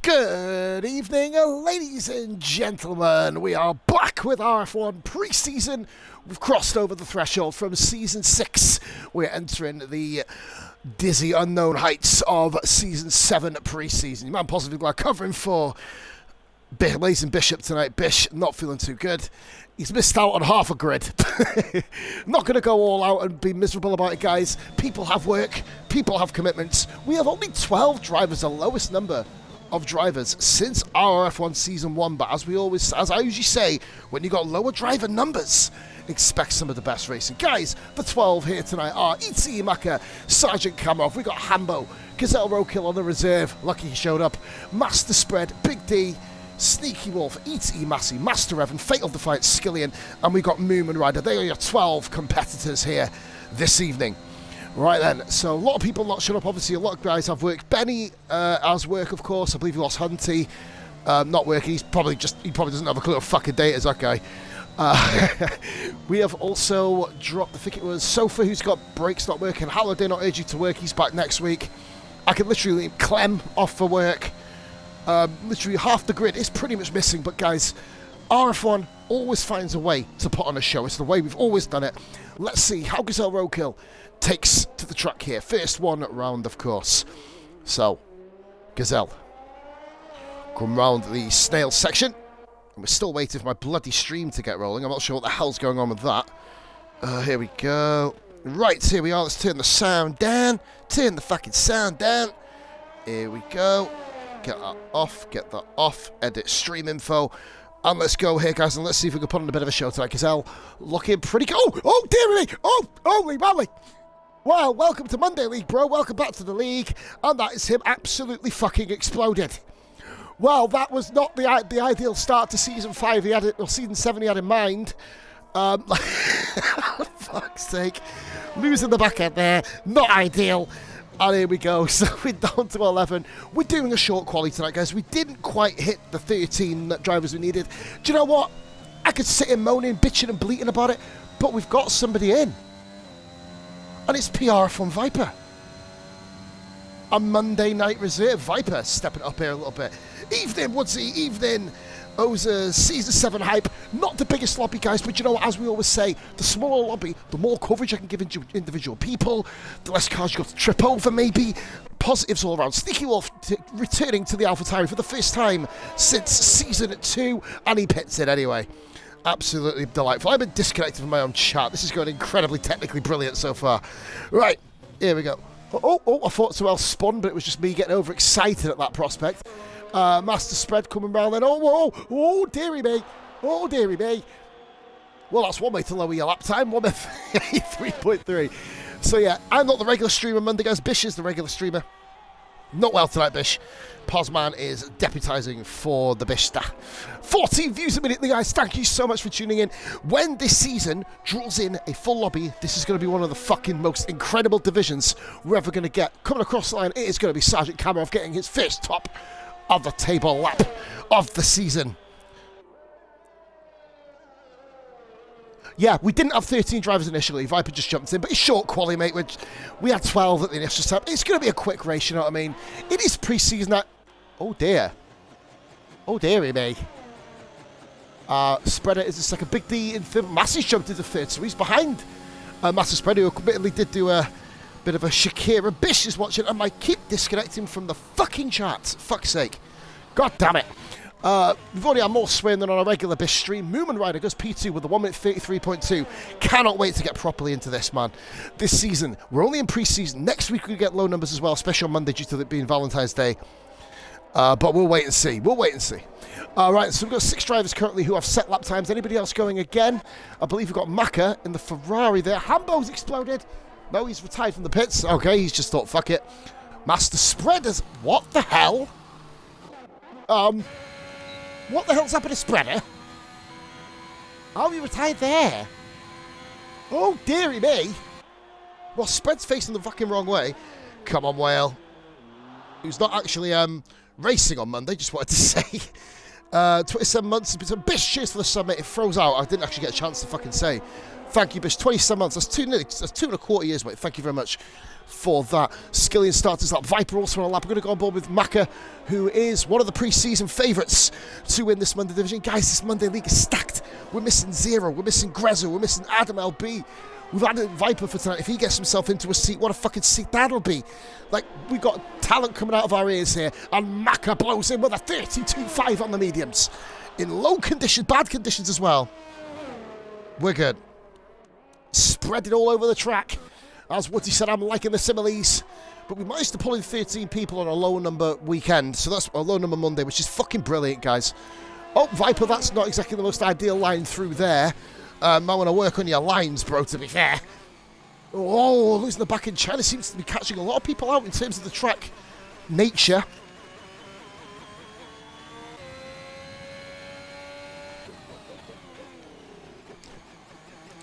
Good evening, ladies and gentlemen. We are back with RRF1 pre-season. We've crossed over the threshold from Season 6. We're entering the dizzy unknown heights of Season 7 pre-season. You might possibly be covering for Lazen Bishop tonight. Bish not feeling too good. He's missed out on half a grid. Not going to go all out and be miserable about it, guys. People have work. People have commitments. We have only 12 drivers, the lowest number of drivers since RRF1 Season 1. But as I usually say, when you got lower driver numbers, expect some of the best racing. Guys, the 12 here tonight are E.T. Maka, Sergeant Kamarov. We got Hambo, Gazelle Roadkill on the reserve. Lucky he showed up. Master Spread, Big D, Sneaky Wolf, E.T. Massey, Master Evan, Fatal Defiant, Skillian, and we got Moomin Rider. They are your 12 competitors here this evening. Right then, so a lot of people not showing up. Obviously, a lot of guys have work. Benny has work, of course. I believe he lost Hunty. Not working. He probably doesn't have a clue of fucking date is that guy. We have also dropped, I think it was Sofa, who's got brakes not working. Halliday not urging to work. He's back next week. I can literally leave Clem off for work. Literally half the grid is pretty much missing. But guys, RF1 always finds a way to put on a show. It's the way we've always done it. Let's see how Gazelle Roadkill takes to the track here. First one round, of course. So, Gazelle. Come round the snail section. And we're still waiting for my bloody stream to get rolling. I'm not sure what the hell's going on with that. Here we go. Right, here we are. Let's turn the sound down. Turn the fucking sound down. Here we go. Get that off. Edit stream info. And let's go here, guys, and let's see if we can put on a bit of a show tonight. Gazelle looking pretty good. Oh, dear me. Oh, holy moly. Well, welcome to Monday League, bro. Welcome back to the league. And that is him absolutely fucking exploded. Well, that was not the ideal start to Season 5 or Season 7 he had in mind. Fuck's sake. Losing the back end there. Not ideal. And here we go. So we're down to 11. We're doing a short quali tonight, guys. We didn't quite hit the 13 drivers we needed. Do you know what? I could sit here moaning, bitching and bleating about it, but we've got somebody in. And it's PRF1 Viper. A Monday night reserve. Viper stepping up here a little bit. Evening, Woodsy. Evening. Oza, Season 7 hype. Not the biggest lobby, guys, but you know what? As we always say, the smaller lobby, the more coverage I can give individual people, the less cars you got to trip over, maybe. Positives all around. Sneaky Wolf returning to the AlphaTauri for the first time since Season 2, and he pits it anyway. Absolutely delightful. I've been disconnected from my own chat. This is going incredibly technically brilliant so far. Right, here we go. Oh, I thought someone else spun, but it was just me getting overexcited at that prospect. Master Spread coming round then. Oh, dearie me. Oh, dearie me. Well, that's one way to lower your lap time. 1:33.3. So, yeah, I'm not the regular streamer Monday, guys. Bish is the regular streamer. Not well tonight, Bish. Posman is deputising for the Bish staff. 14 views immediately, guys. Thank you so much for tuning in. When this season draws in a full lobby, this is going to be one of the fucking most incredible divisions we're ever going to get. Coming across the line, it is going to be Sergeant Kamarov getting his first top of the table lap of the season. Yeah, we didn't have 13 drivers initially. Viper just jumped in, but it's short quali, mate. Which we had 12 at the initial start. It's going to be a quick race, you know what I mean? It is pre-season. Oh, dear. Oh, dearie me. Spreader is the second. Big D in third. Massey's jumped into third, so he's behind Master Spreader, who admittedly did do a bit of a Shakira. Bish is watching, and I keep disconnecting from the fucking chat. Fuck's sake. God damn it. We've already had more swing than on a regular Bish stream. Moomin Rider goes P2 with a 1:33.2. Cannot wait to get properly into this, man. This season, we're only in pre-season. Next week we get low numbers as well, especially on Monday due to it being Valentine's Day. But we'll wait and see. Right, so we've got 6 drivers currently who have set lap times. Anybody else going again? I believe we've got Maka in the Ferrari there. Hambo's exploded. No, he's retired from the pits. Okay, he's just thought, fuck it. Master Spreaders. What the hell? What the hell's happened to Spreader? Oh, he retired there. Oh, dearie me. Well, Spread's facing the fucking wrong way. Come on, Whale. Who's not actually racing on Monday, just wanted to say. 27 months. It's been some Bish. Cheers for the summit. It froze out. I didn't actually get a chance to fucking say. Thank you, Bish. 27 months. That's 2.25 years, mate. Thank you very much for that. Skillian starters up. Viper also on a lap. We're going to go on board with Maka, who is one of the pre-season favourites to win this Monday division. Guys, this Monday league is stacked. We're missing Zero. We're missing Grezzo. We're missing Adam LB. We've added Viper for tonight. If he gets himself into a seat, what a fucking seat that'll be. Like, we've got talent coming out of our ears here. And Maka blows in with a 32.5 on the mediums. In low conditions, bad conditions as well. We're good. Spread it all over the track. As Woody said, I'm liking the similes. But we managed to pull in 13 people on a low number weekend. So that's a low number Monday, which is fucking brilliant, guys. Oh, Viper, that's not exactly the most ideal line through there. Might want to work on your lines, bro, to be fair. Oh, losing the back in China seems to be catching a lot of people out in terms of the track nature.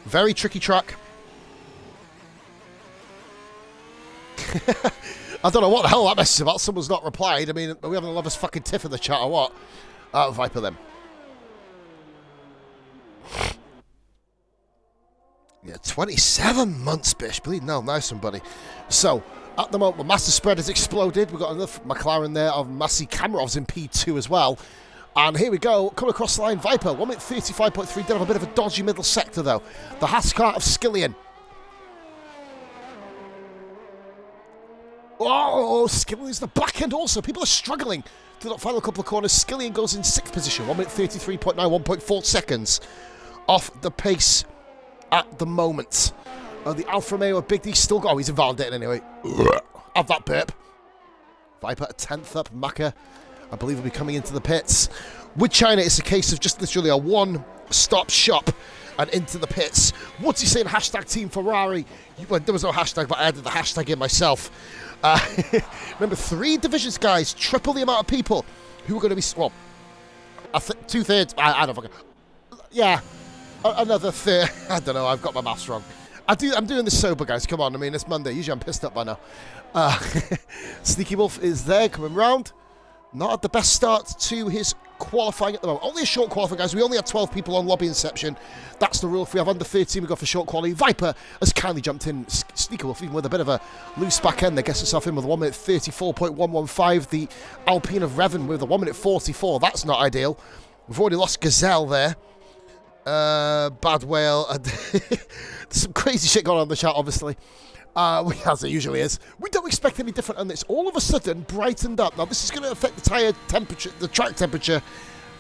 Very tricky track. I don't know what the hell that mess is about. Someone's not replied. I mean, are we having a lovers fucking tiff in the chat or what? Viper them. Yeah, 27 months, Bish. Believe no, nice one, buddy. So, at the moment, the master spread has exploded. We've got another McLaren there of Masi Kamarov's in P2 as well. And here we go, coming across the line, Viper, 1 minute 35.3, did have a bit of a dodgy middle sector though. The Haskart of Skillian. Oh, Skillian's the back end also. People are struggling to that final couple of corners. Skillian goes in 6th position, 1 minute 33.9, 1.4 seconds off the pace at the moment. The Alfa Romeo Big D still got, oh, he's invalidated anyway. Have that burp. Viper at 10th up, Maka, I believe, will be coming into the pits. With China, it's a case of just literally a one-stop shop and into the pits. What's he saying? Hashtag Team Ferrari. Well, there was no hashtag, but I added the hashtag in myself. Remember, 3 divisions, guys. Triple the amount of people who are going to be, well, 2/3. I don't fucking. Yeah, another third. I don't know. I've got my maths wrong. I'm doing this sober, guys. Come on. I mean, it's Monday. Usually I'm pissed up by now. Sneaky Wolf is there, coming round. Not at the best start to his qualifying at the moment. Only a short qualifying, guys. We only had 12 people on lobby inception. That's the rule. If we have under 13, we go for short quality. Viper has kindly jumped in. Sneaky Wolf, even with a bit of a loose back end, there gets herself in with a 1 minute 34.115. The Alpine of Revan with a 1 minute 44. That's not ideal. We've already lost Gazelle there. Bad Whale. There's some crazy shit going on in the chat, obviously. As it usually is. We don't expect any different on this. All of a sudden, brightened up. Now, this is going to affect the tyre temperature, the track temperature,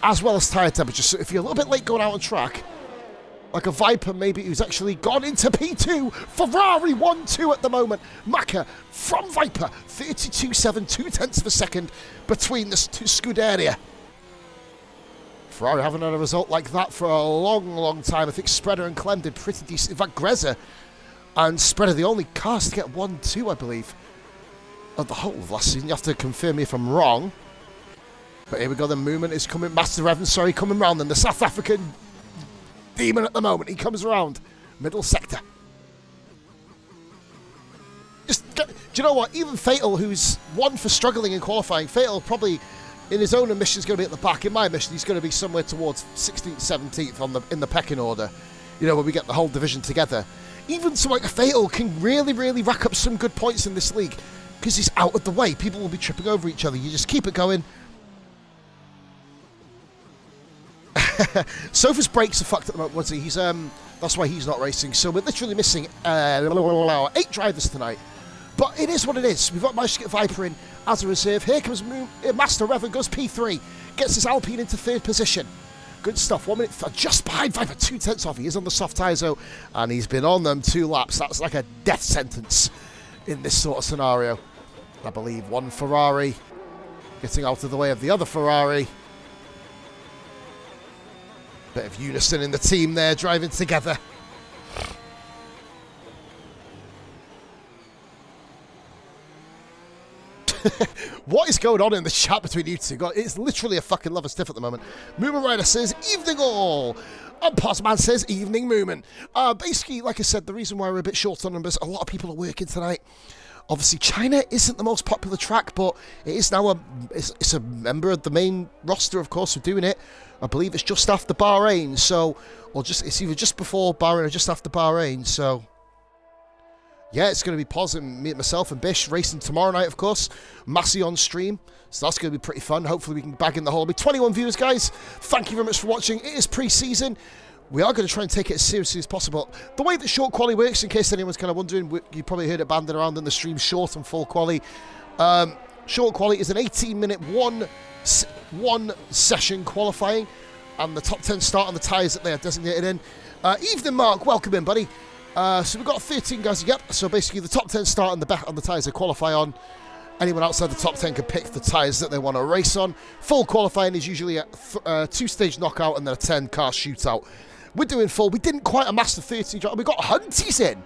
as well as tyre temperature. So if you're a little bit late going out on track, like a Viper maybe who's actually gone into P2, Ferrari 1-2 at the moment. Maka from Viper, 32.7, 2/10 of a second between the two Scuderia. Ferrari haven't had a result like that for a long, long time. I think Spreader and Clem did pretty decent. In fact, Grezza and Spreader, the only cars to get 1-2, I believe, of the whole of last season. You have to confirm me if I'm wrong. But here we go, the movement is coming. Master Evans, sorry, coming round. And the South African demon at the moment. He comes around. Middle sector. Do you know what? Even Fatal, who's one for struggling in qualifying, Fatal probably, in his own admission, is going to be at the back. In my admission, he's going to be somewhere towards 16th, 17th in the pecking order. You know, when we get the whole division together. Even someone like a Fatal can really, really rack up some good points in this league because he's out of the way. People will be tripping over each other. You just keep it going. Sofa's brakes are fucked at the moment, was he? That's why he's not racing. So we're literally missing 8 drivers tonight. But it is what it is. We've managed to get Viper in as a reserve. Here comes Master Revan, goes P3, gets his Alpine into 3rd position. Good stuff. 1 minute, just behind Viper, 2/10 off. He is on the soft tyres though, and he's been on them 2 laps. That's like a death sentence in this sort of scenario. I believe one Ferrari getting out of the way of the other Ferrari. Bit of unison in the team there, driving together. What is going on in the chat between you two? God, it's literally a fucking lover's tiff at the moment. Moomin Rider says, evening all. And Postman says, evening Moomin. Basically, like I said, the reason why we're a bit short on numbers, a lot of people are working tonight. Obviously, China isn't the most popular track, but it is now it's a member of the main roster, of course, for doing it. I believe it's just after Bahrain, so, it's either just before Bahrain or just after Bahrain, so. Yeah, it's going to be positive. Myself and Bish racing tomorrow night, of course. Massey on stream. So that's going to be pretty fun. Hopefully we can bag in the hobby. 21 viewers, guys. Thank you very much for watching. It is pre-season. We are going to try and take it as seriously as possible. The way that short quali works, in case anyone's kind of wondering, you probably heard it banded around in the stream, short and full quali. Short quali is an 18-minute, one session qualifying. And the top 10 start on the tyres that they are designated in. Evening, Mark. Welcome in, buddy. So we've got 13 guys. Yep. So basically, the top 10 start on the tyres they qualify on. Anyone outside the top 10 can pick the tyres that they want to race on. Full qualifying is usually a 2-stage knockout and then a 10-car shootout. We're doing full. We didn't quite amass the 13. We got Hunties in.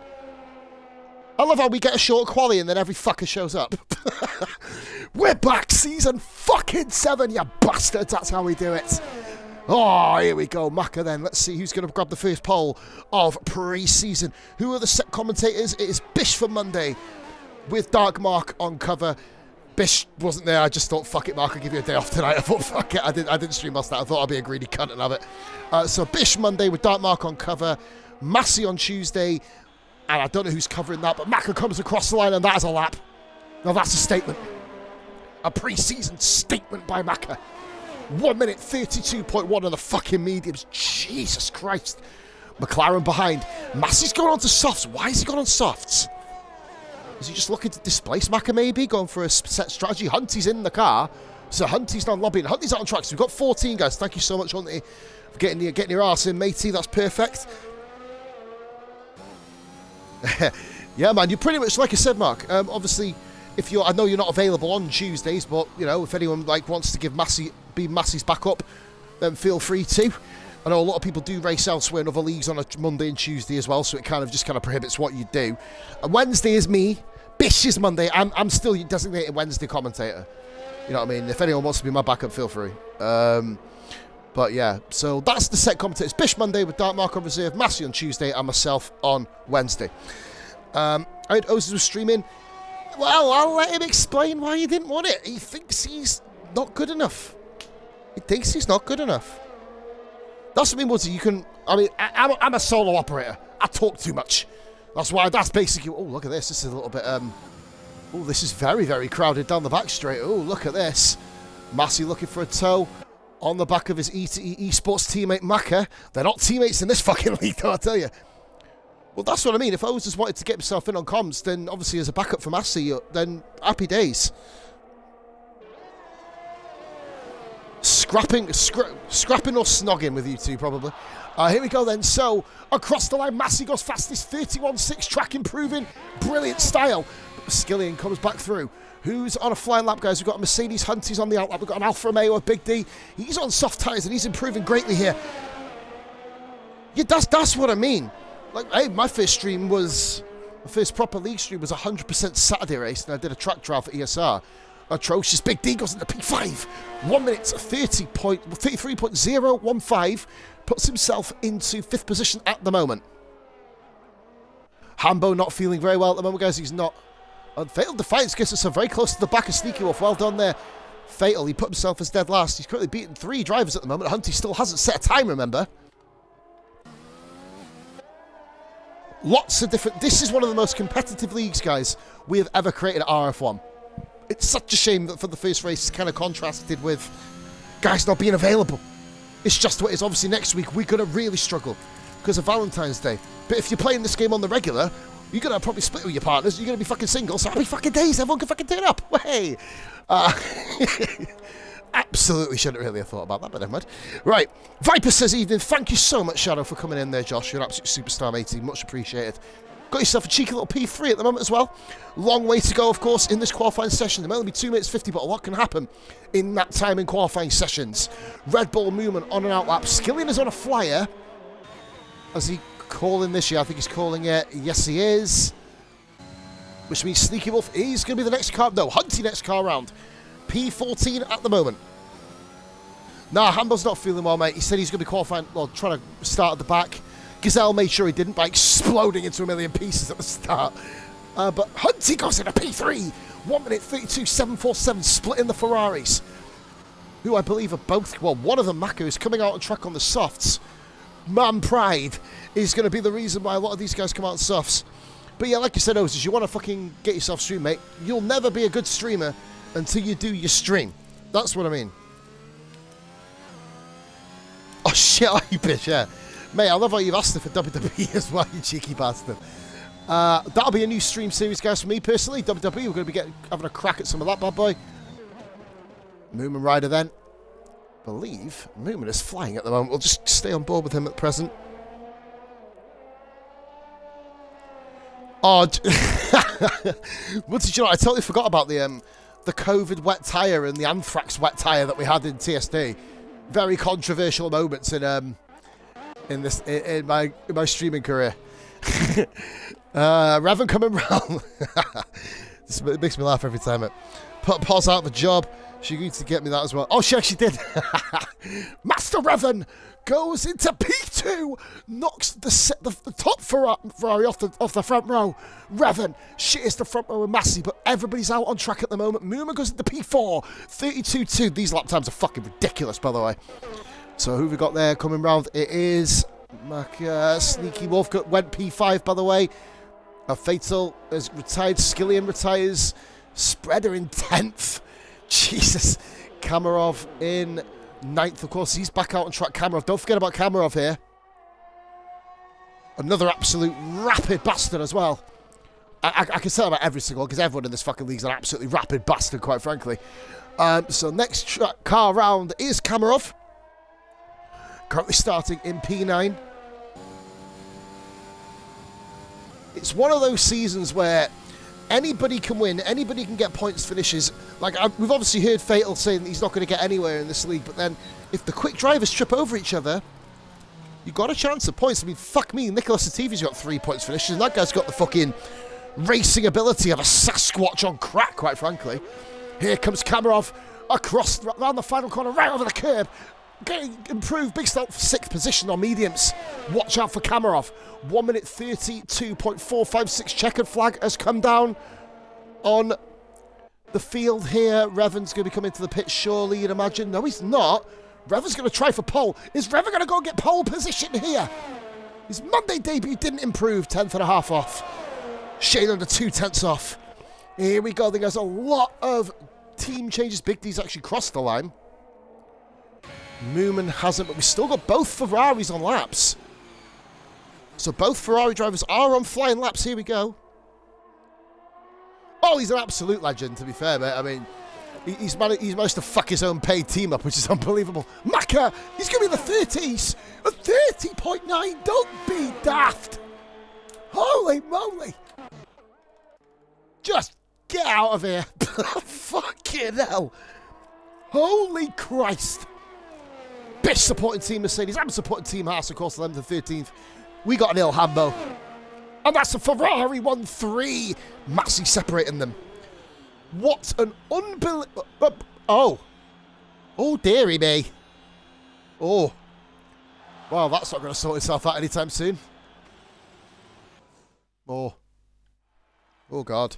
I love how we get a short quali and then every fucker shows up. We're back, season fucking 7, you bastards. That's how we do it. Oh, here we go, Macca then. Let's see who's going to grab the first pole of pre-season. Who are the set commentators? It is Bish for Monday with Dark Mark on cover. Bish wasn't there. I just thought, fuck it, Mark, I'll give you a day off tonight. I thought, fuck it. I didn't stream last night. I thought I'd be a greedy cunt and have it. So Bish Monday with Dark Mark on cover. Massey on Tuesday. And I don't know who's covering that, but Macca comes across the line and that is a lap. Now that's a statement. A pre-season statement by Macca. 1 minute 32.1 on the fucking mediums. Jesus Christ. McLaren behind. Massey's going on to softs. Why is he going on softs? Is he just looking to displace Macca maybe? Going for a set strategy. Hunty's in the car. So Hunty's not lobbying. Hunty's out on track. So we've got 14 guys. Thank you so much, Hunty, for getting your arse in, matey. That's perfect. Yeah, man. You're pretty much, like I said, Mark, obviously, I know you're not available on Tuesdays, but, you know, if anyone, wants to give Massey's backup, then feel free to. I know a lot of people do race elsewhere in other leagues on a Monday and Tuesday as well, so it kind of prohibits what you do. And Wednesday is me. Bish is Monday. I'm still your designated Wednesday commentator. You know what I mean? If anyone wants to be my backup, feel free. But yeah, so that's the set commentators. Bish Monday with Dark Mark on reserve, Massey on Tuesday, and myself on Wednesday. I heard Ozzy was streaming. Well, I'll let him explain why he didn't want it. He thinks he's not good enough. That's what I mean, Woodsy. I'm a solo operator. I talk too much. That's basically. Oh, look at this. This is a little bit. Oh, this is very, very crowded down the back straight. Oh, look at this. Massey looking for a tow on the back of his esports teammate Macca. They're not teammates in this fucking league, though, I tell you. Well, that's what I mean. If Oz just wanted to get himself in on comms, then obviously as a backup for Massey, then happy days. Scrapping or snogging with you two, probably. Here we go then. So, across the line, Massey goes fastest, 31.6, track improving. Brilliant style. Skillian comes back through. Who's on a flying lap, guys? We've got a Mercedes Hunties on the outlap. We've got an Alfa Romeo, a Big D. He's on soft tyres and he's improving greatly here. Yeah, that's what I mean. Hey, my first proper league stream was 100% Saturday race, and I did a track trial for ESR. Atrocious. Big D goes into P5. 1 minute 33.015. Puts himself into 5th position at the moment. Hambo not feeling very well at the moment, guys. He's not. Fatal Defiance gets us very close to the back of Sneaky Wolf. Well done there. Fatal, he put himself as dead last. He's currently beaten 3 drivers at the moment. Hunty still hasn't set a time, remember. Lots of different. This is one of the most competitive leagues, guys, we have ever created at RRF1. It's such a shame that for the first race, kind of contrasted with guys not being available. It's just what it is. Obviously, next week, we're going to really struggle because of Valentine's Day. But if you're playing this game on the regular, you're going to probably split with your partners. You're going to be fucking single. So happy fucking days. Everyone can fucking turn up. Hey. Absolutely shouldn't really have thought about that, but never mind. Right. Viper says evening. Thank you so much, Shadow, for coming in there, Josh. You're an absolute superstar, matey. Much appreciated. Got yourself a cheeky little P3 at the moment as well. Long way to go, of course, in this qualifying session. There may only be 2 minutes 50, but a lot can happen in that time in qualifying sessions. Red Bull movement on an outlap. Skillian is on a flyer. Is he calling this year? I think he's calling it. Yes, he is. Which means Sneaky Wolf is going to be the next car. No, Hunty next car round. P14 at the moment. Nah, Hambo's not feeling well, mate. He said he's going to be qualifying, well, trying to start at the back. Gazelle made sure he didn't by exploding into a million pieces at the start. But Hunty goes into P3. 1 minute 32.747, splitting the Ferraris, who I believe are both, well, one of them, Maka, is coming out on track on the softs. Man pride is going to be the reason why a lot of these guys come out on softs. But yeah, like you said, Ozers, you want to fucking get yourself stream, mate. You'll never be a good streamer until you do your stream. That's what I mean. Oh shit, you bitch, yeah. Mate, I love how you've asked her for WWE as well, you cheeky bastard. That'll be a new stream series, guys, for me personally. WWE, we're going to be having a crack at some of that bad boy. Moomin Rider then. I believe Moomin is flying at the moment. We'll just stay on board with him at present. Oh, what did you know? I totally forgot about the COVID wet tire and the anthrax wet tire that we had in TSD. Very controversial moments in my streaming career. Revan coming round. It makes me laugh every time. Put pause out the job. She agreed to get me that as well. Oh, she actually did. Master Revan goes into P2, knocks the top Ferrari off the front row. Revan shit is the front row with Massey, but everybody's out on track at the moment. Muma goes into P4, 32.2. These lap times are fucking ridiculous, by the way. So who have we got there coming round? It is Sneaky Wolf went P5, by the way. Fatal has retired. Skillian retires. Spreader in 10th. Jesus. Kamarov in 9th, of course. He's back out on track. Kamarov. Don't forget about Kamarov here. Another absolute rapid bastard as well. I can say about every single, because everyone in this fucking league is an absolutely rapid bastard, quite frankly. So next car round is Kamarov. Currently starting in P9. It's one of those seasons where anybody can win, anybody can get points finishes. Like, we've obviously heard Fatal saying that he's not going to get anywhere in this league, but then if the quick drivers trip over each other, you got a chance of points. I mean, fuck me, Nicholas Latifi's got 3 points finishes, and that guy's got the fucking racing ability of a Sasquatch on crack, quite frankly. Here comes Kamarov across, around the final corner, right over the curb. Getting improved, big start for 6th position on mediums. Watch out for Kamarov. 1 minute 32.456 checkered flag has come down on the field here. Revan's going to be coming to the pit, surely, you'd imagine. No, he's not. Revan's going to try for pole. Is Revan going to go and get pole position here? His Monday debut didn't improve, 10th and a half off. Shane under 2/10 off. Here we go. I think there's a lot of team changes. Big D's actually crossed the line. Moomin hasn't, but we've still got both Ferraris on laps. So both Ferrari drivers are on flying laps. Here we go. Oh, he's an absolute legend, to be fair, mate. I mean, he's managed to fuck his own paid team up, which is unbelievable. Maka, he's going to be in the 30s. A 30.9. Don't be daft. Holy moly. Just get out of here. Fucking hell. Holy Christ. Bitch supporting Team Mercedes. I'm supporting Team Haas, of course, 11th and 13th. We got an Il Hambo. And that's a Ferrari 1-3. Massey separating them. What an unbelievable... Oh. Oh, dearie me. Oh. Well, that's not going to sort itself out anytime soon. Oh. Oh, God.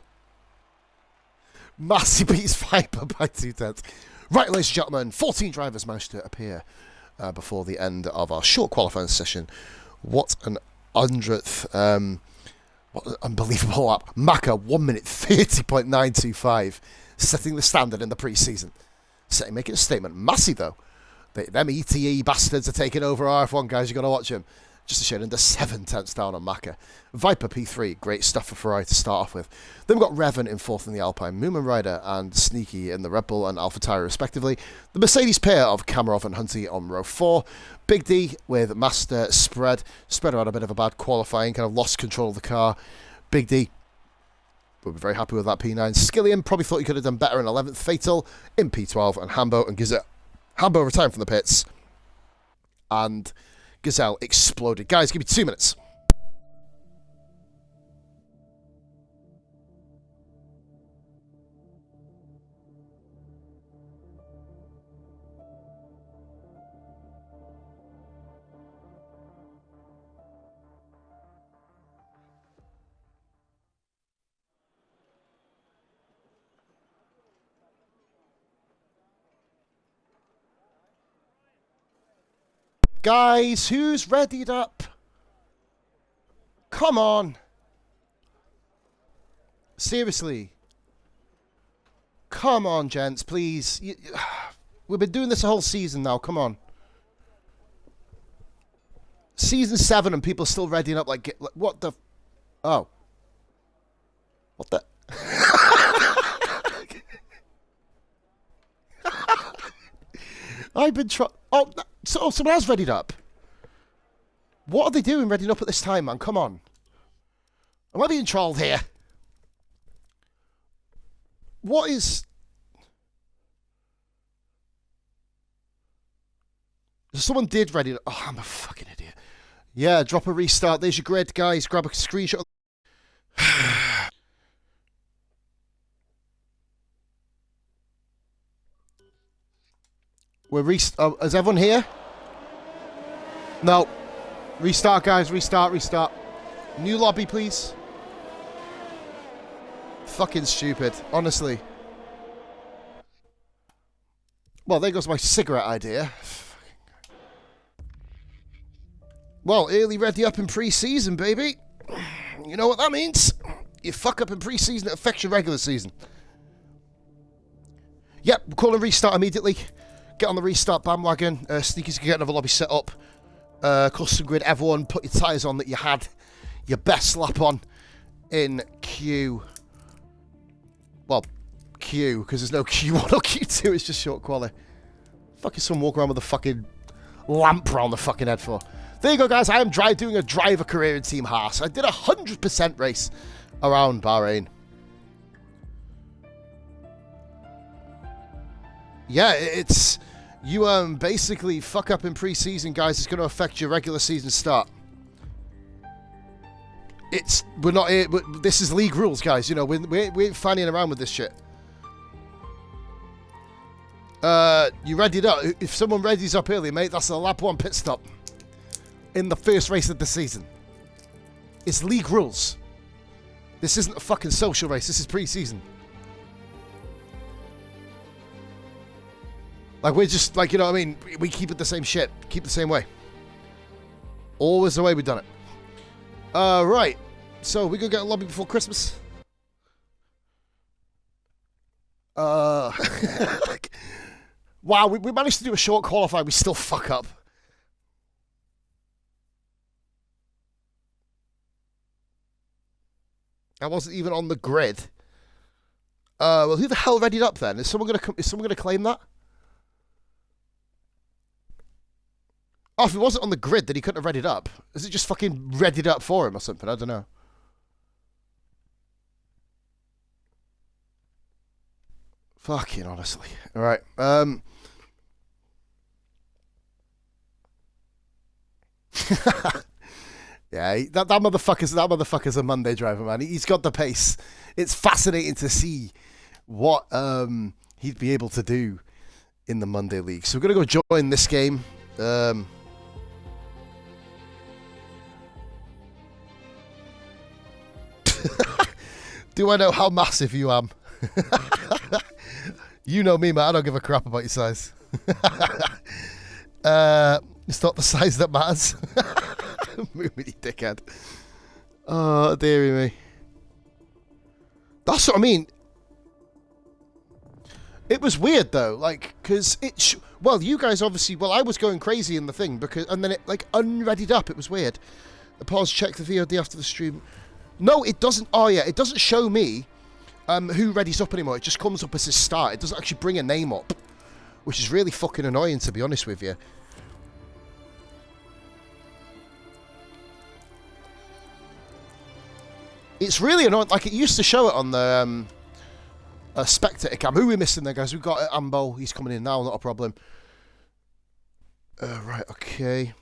Massey beats Viper by 2/10. Right, ladies and gentlemen, 14 drivers managed to appear before the end of our short qualifying session. What an 100th, what an unbelievable lap. Maka, 1 minute 30.925, setting the standard in the pre-season. Making a statement. Massey, though, them ETE bastards are taking over RF1, guys. You've got to watch them. Just a shade under 7/10 down on Maka. Viper P3, great stuff for Ferrari to start off with. Then we've got Revan in 4th in the Alpine, Moomin Rider and Sneaky in the Red Bull and AlphaTauri respectively. The Mercedes pair of Kamarov and Hunty on row 4. Big D with Master Spread. Spread had a bit of a bad qualifying, kind of lost control of the car. Big D will be very happy with that P9. Skillian probably thought he could have done better in 11th. Fatal in P12 and Hambo and Gazelle. Hambo retiring from the pits. And Gazelle exploded. Guys, give me 2 minutes. Guys, who's readied up? Come on. Seriously. Come on, gents, please. We've been doing this a whole season now. Come on. Season 7 and people still readying up like what the... Oh. What the... I've been trying... Oh, so someone else readied up. What are they doing readying up at this time, man? Come on. Am I being trolled here? What is... Someone did ready... Oh, I'm a fucking idiot. Yeah, drop a restart. There's your grid, guys. Grab a screenshot. Is everyone here? No. Restart, guys. Restart. New lobby, please. Fucking stupid. Honestly. Well, there goes my cigarette idea. Well, early ready up in pre-season, baby. You know what that means? You fuck up in pre-season, it affects your regular season. Yep, we're calling restart immediately. Get on the restart bandwagon. Sneakers can get another lobby set up. Custom grid, everyone put your tyres on that you had your best lap on in Q. Well, Q, because there's no Q1 or Q2, it's just short quali. Fucking someone walk around with a fucking lamp around the fucking head for. There you go, guys. I am doing a driver career in Team Haas. I did a 100% race around Bahrain. Yeah, it's... You basically fuck up in pre-season, guys. It's going to affect your regular season start. We're not here... This is league rules, guys. You know, we ain't fanning around with this shit. You readied up. If someone readies up early, mate, that's a lap 1 pit stop. In the first race of the season. It's league rules. This isn't a fucking social race. This is pre-season. Like, we're just, like, you know what I mean? We keep it the same shit. Keep the same way. Always the way we've done it. Right. So, we gonna get a lobby before Christmas? Wow, we managed to do a short qualify. We still fuck up. I wasn't even on the grid. Well, who the hell readied up then? Is someone gonna claim that? Oh, if he wasn't on the grid, then he couldn't have readied up. Is it just fucking readied up for him or something? I don't know. Fucking honestly. All right. Yeah, that motherfucker's a Monday driver, man. He's got the pace. It's fascinating to see what he'd be able to do in the Monday League. So we're gonna go join this game. Do I know how massive you am? You know me, man. I don't give a crap about your size. It's not the size that matters. Move me, dickhead. Oh, dearie me. That's what I mean. It was weird though, like, because well, you guys obviously, well, I was going crazy in the thing because, and then it like unreadied up. It was weird. Pause. Check the VOD after the stream. No, it doesn't. Oh yeah, it doesn't show me who readies up anymore. It just comes up as his start. It doesn't actually bring a name up, which is really fucking annoying, to be honest with you. It's really annoying. Like, it used to show it on the spectator cam. Who are we missing there, guys? We've got Ambo. He's coming in now. Not a problem. Right, okay.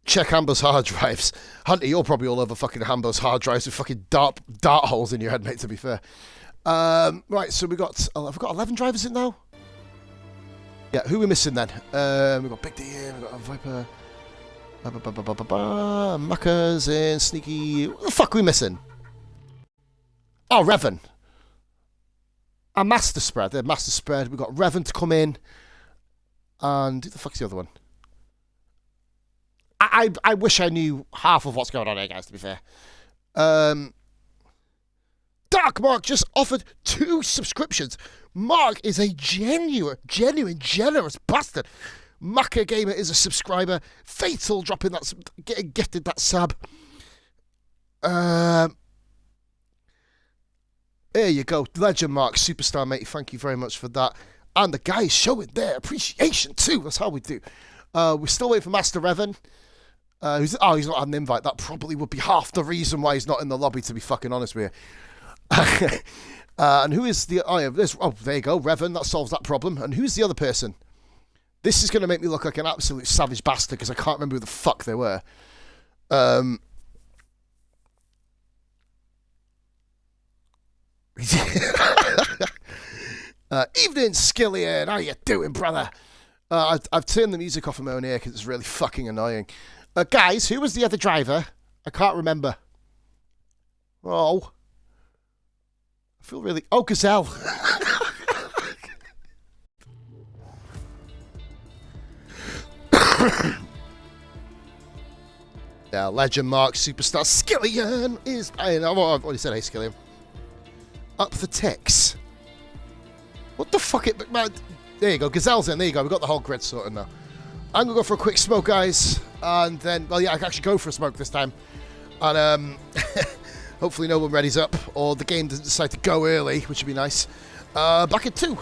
Check Ambo's hard drives. Hunter, you're probably all over fucking Ambo's hard drives with fucking dart holes in your head, mate, to be fair. Right, so we've got 11 drivers in now? Yeah, who are we missing then? We've got Big D in, we've got Viper... Muckers and Sneaky. What the fuck are we missing? Oh, Revan. Master Spread. Master Spread. We've got Revan to come in. And who the fuck's the other one? I wish I knew half of what's going on here, guys, to be fair. Dark Mark just offered 2 subscriptions. Mark is a genuine, generous bastard. Maka Gamer is a subscriber. Fatal dropping that, getting gifted that sub. There you go. Legend Mark, superstar, mate. Thank you very much for that. And the guys showing their appreciation too. That's how we do. We're still waiting for Master Revan. He's not had an invite. That probably would be half the reason why he's not in the lobby, to be fucking honest with you. And who is the... there you go, Revan. That solves that problem. And who's the other person? This is going to make me look like an absolute savage bastard because I can't remember who the fuck they were. Evening, Skillian. How you doing, brother? I've turned the music off of my own ear because it's really fucking annoying. Guys, who was the other driver? I can't remember. Oh. I feel really... Oh, Gazelle. Yeah, Legend Mark, superstar Skillian is... I've already said, hey, Skillian. Up the ticks. What the fuck? There you go, Gazelle's in. There you go, we've got the whole grid sorted now. I'm going to go for a quick smoke, guys. And then, well, yeah, I can actually go for a smoke this time. And hopefully no one readies up, or the game doesn't decide to go early, which would be nice. Back at 2.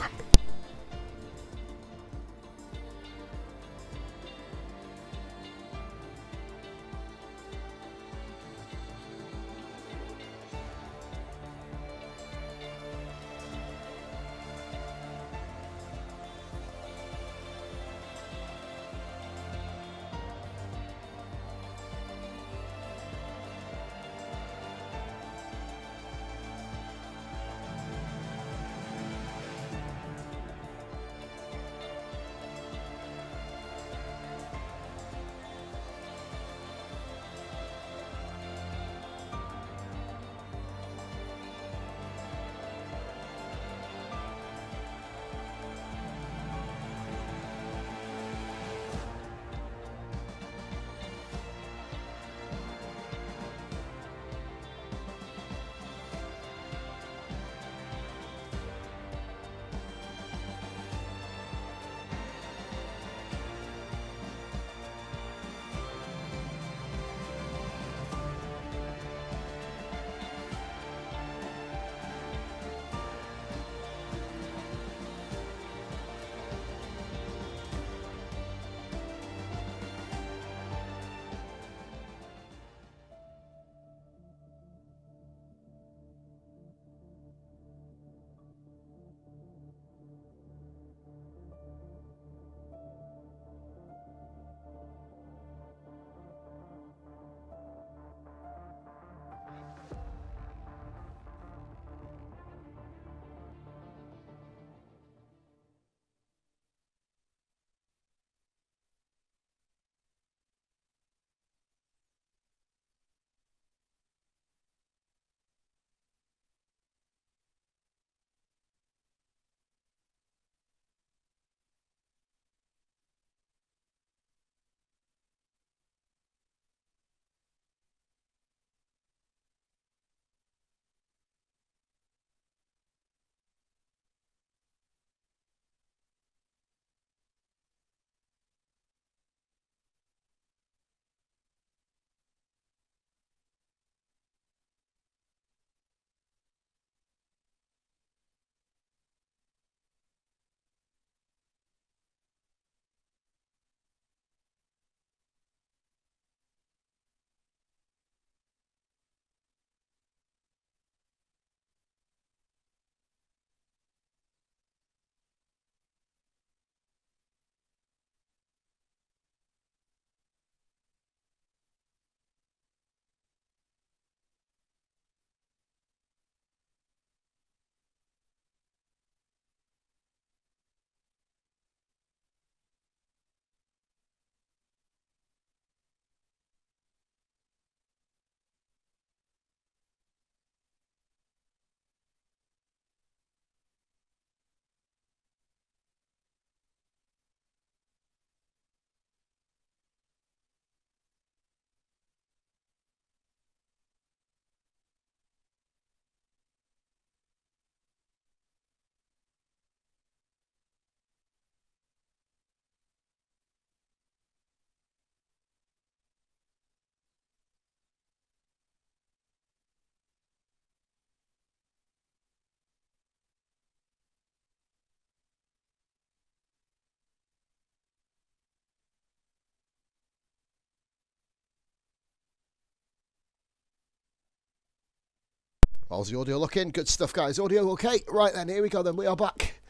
How's the audio looking? Good stuff, guys. Audio okay? Right then, here we go then. We are back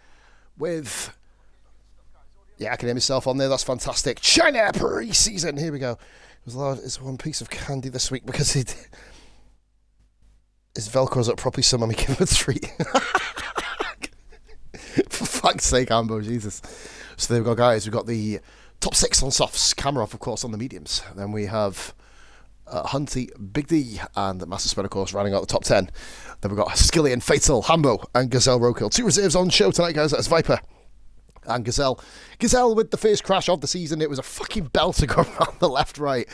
with... Yeah, I can hear myself on there. That's fantastic. China pre-season. Here we go. It's one piece of candy this week because his Velcro's up properly, so let me give him a treat. For fuck's sake, Ambo, Jesus. So there we go, guys. We've got the top 6 on softs. Kamarov, of course, on the mediums. Then we have Hunty, Big D, and Master Spread, of course, rounding out the top 10. Then we've got Skillian, Fatal, Hambo, and Gazelle Rokill. 2 reserves on show tonight, guys. That's Viper and Gazelle. Gazelle with the first crash of the season. It was a fucking belter going around the left-right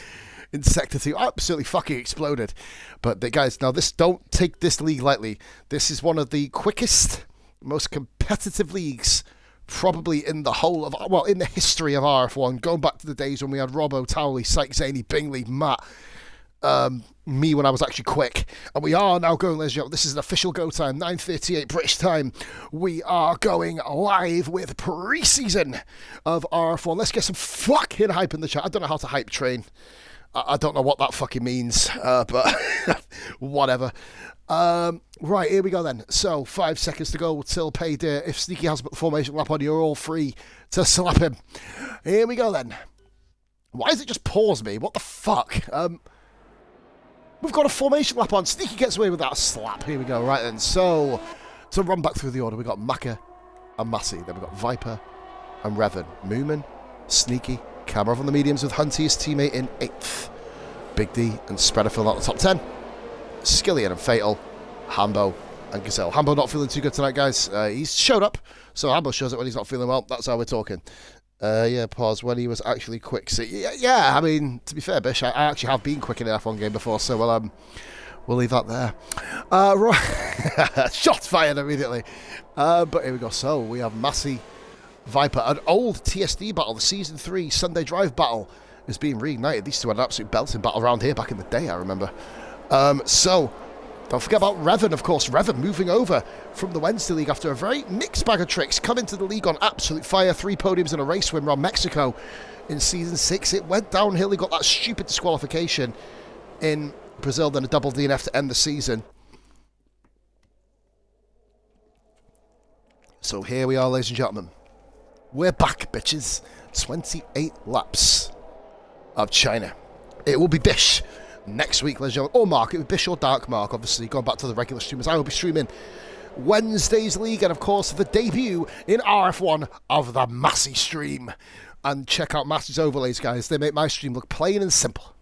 in Sector 2. Absolutely fucking exploded. But, guys, now don't take this league lightly. This is one of the quickest, most competitive leagues probably in the whole of, well, in the history of RF1, going back to the days when we had Robbo, Towley, Syke, Zaney, Bingley, Matt, me when I was actually quick. And we are now going, ladies and gentlemen, this is an official go time, 9:38 British time. We are going live with pre-season of RF1. Let's get some fucking hype in the chat. I don't know how to hype train. I don't know what that fucking means, but whatever. Right, here we go then. So, 5 seconds to go till payday. If Sneaky has put the formation lap on, you're all free to slap him. Here we go then. Why does it just pause me? What the fuck? We've got a formation lap on. Sneaky gets away with that slap. Here we go. Right then. So, to run back through the order, we've got Maka and Massey. Then we've got Viper and Revan. Moomin, Sneaky, Kamarov on the mediums with Hunty, his teammate, in 8th. Big D and Spreader filling out the top 10. Skillian and Fatal, Hambo and Gazelle. Hambo not feeling too good tonight, guys. He's showed up, so Hambo shows up when he's not feeling well. That's how we're talking. Yeah, pause. When he was actually quick. So, yeah, I mean, to be fair, Bish, I actually have been quick in an F1 game before, so we'll leave that there. Right. Shots fired immediately. But here we go. So, we have Massey, Viper, an old TSD battle, the Season 3 Sunday Drive battle is being reignited. These two had an absolute belting battle around here back in the day, I remember. So, don't forget about Revan, of course. Revan moving over from the Wednesday League after a very mixed bag of tricks. Coming to the league on absolute fire. 3 podiums and a race win around Mexico in Season 6. It went downhill. He got that stupid disqualification in Brazil, then a double DNF to end the season. So here we are, ladies and gentlemen. We're back, bitches. 28 laps of China. It will be Bish next week, ladies and gentlemen, or Mark. It will be Bish or Dark Mark, obviously, going back to the regular streamers. I will be streaming Wednesday's league and, of course, the debut in RF1 of the Massey stream. And check out Massey's overlays, guys. They make my stream look plain and simple.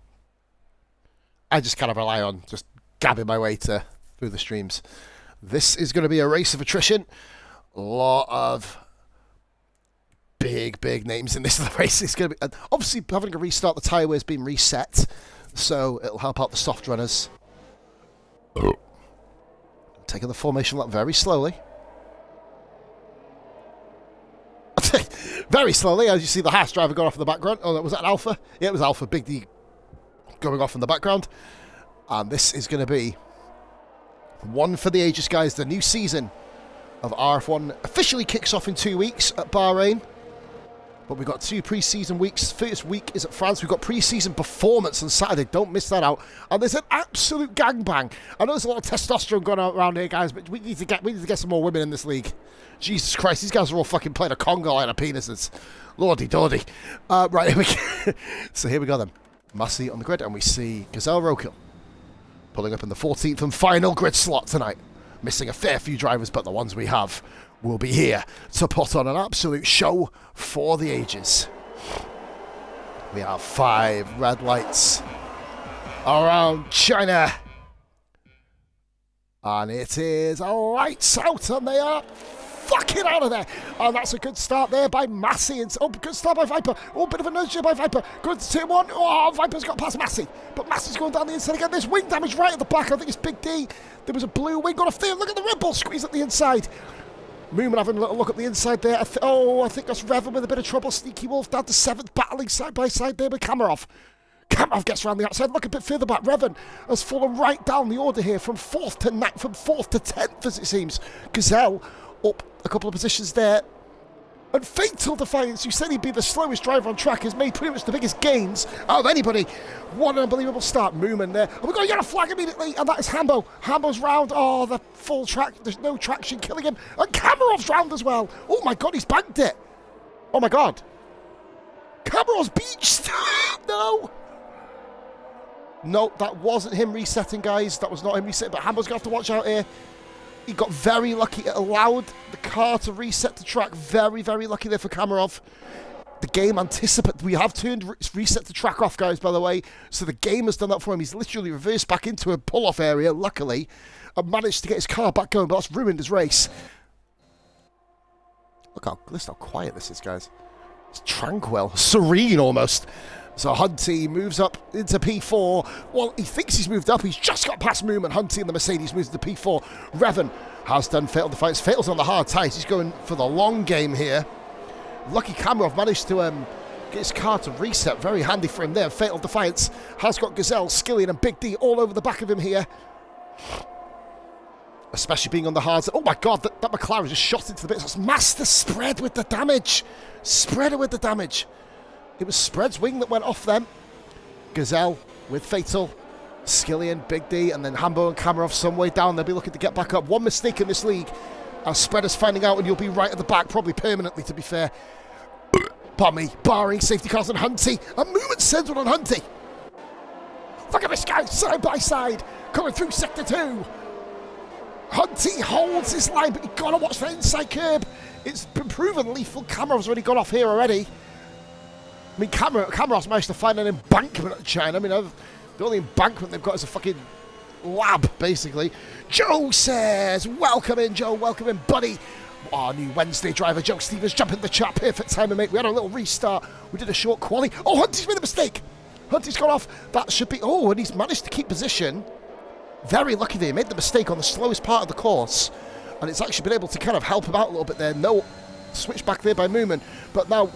I just kind of rely on just gabbing my way through the streams. This is going to be a race of attrition. A lot of big names in this race. It's going to be, obviously, having to restart the tyre has been reset, so it'll help out the soft runners. Taking the formation lap very slowly. Very slowly, as you see the Haas driver going off in the background. Oh, was that an Alpha? Yeah, it was Alpha. Big D going off in the background. And this is going to be one for the ages, guys. The new season of RF1 officially kicks off in 2 weeks at Bahrain. But we've got 2 pre-season weeks. First week is at France. We've got pre-season performance on Saturday. Don't miss that out. And there's an absolute gangbang. I know there's a lot of testosterone going on around here, guys, but we need to get some more women in this league. Jesus Christ, these guys are all fucking playing a conga line of penises. Lordy dordy. Right, here we go. So here we go then. Massey on the grid, and we see Gazelle Rokill pulling up in the 14th and final grid slot tonight. Missing a fair few drivers, but the ones we have will be here to put on an absolute show for the ages. We have 5 red lights around China. And it is lights out, and they are fucking out of there. And that's a good start there by Massey. And, oh, good start by Viper. Oh, bit of a nudge by Viper. Good to turn 1. Oh, Viper's got past Massey. But Massey's going down the inside again. There's wing damage right at the back. I think it's Big D. There was a blue wing on a thing. Look at the Red Bull squeeze at the inside. Moomin having a little look at the inside there. I think that's Revan with a bit of trouble. Sneaky Wolf down to 7th, battling side by side there with Kamarov. Kamarov gets around the outside. Look a bit further back. Revan has fallen right down the order here from 4th to 9th, from 4th to 10th, as it seems. Gazelle up a couple of positions there And Fatal Defiance, who said he'd be the slowest driver on track, has made pretty much the biggest gains out of anybody. What an unbelievable start. Moomin there. And we've got a yellow flag immediately, and that is Hambo. Hambo's round. Oh, the full track. There's no traction killing him. And Kamarov's round as well. Oh my God, he's banked it. Oh my God. Kamarov's beached. No. No, that wasn't him resetting, guys. That was not him resetting, but Hambo's going to have to watch out here. He got very lucky. It allowed the car to reset the track. Very, very lucky there for Kamarov. The game we have turned reset the track off, guys, by the way. So the game has done that for him. He's literally reversed back into a pull-off area, luckily, and managed to get his car back going, but that's ruined his race. Listen how quiet this is, guys. It's tranquil, serene almost. So Hunty moves up into P4. Well, he thinks he's moved up. He's just got past Moom, and Hunty and the Mercedes moves to P4. Revan has done Fatal Defiance. Fatal's on the hard tyres. He's going for the long game here. Lucky Kamarov managed to get his car to reset. Very handy for him there. Fatal Defiance has got Gazelle, Skillian, and Big D all over the back of him here. Especially being on the hards. Oh my God, that McLaren just shot into the bits. That's Master Spread with the damage. Spreader with the damage. It was Spread's wing that went off them. Gazelle with Fatal, Skillian, Big D, and then Hambo and Kamarov some way down. They'll be looking to get back up. One mistake in this league, as Spreader's finding out, and you'll be right at the back, probably permanently, to be fair. Pardon me, barring safety cars on Hunty. A movement sends one on Hunty. Look at this guy, side by side, coming through Sector 2. Hunty holds his line, but you've got to watch that inside curb. It's been proven lethal. Kamarov's already gone off here already. I mean, Kamarov's managed to find an embankment at China. I mean, the only embankment they've got is a fucking lab, basically. Joe says, welcome in, Joe. Welcome in, buddy. Our new Wednesday driver, Joe Stevens, jumping the chat. Perfect timing, mate. We had a little restart. We did a short quali. Oh, Hunty's made a mistake. Hunty's gone off. That should be... Oh, and he's managed to keep position. Very lucky that he made the mistake on the slowest part of the course. And it's actually been able to kind of help him out a little bit there. No switch back there by Moomin. But now...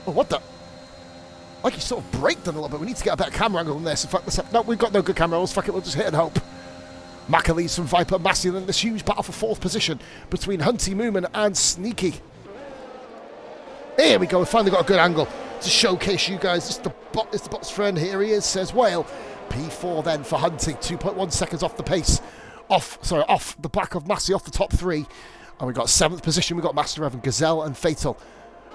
Oh, what the... Like he sort of braked them a little bit. We need to get a better camera angle on this. In fact, no, we've got no good camera angles. Fuck it, we'll just hit and hope. Maka leads from Viper, Massey, then this huge battle for fourth position between Hunty, Moomin and Sneaky. Here we go, we finally got a good angle to showcase you guys. It's the bot's friend, here he is, says Whale. P4 then for Hunty, 2.1 seconds off the pace. Off the back of Massey, off the top three. And we got 7th position, we got Master Evan, Gazelle and Fatal,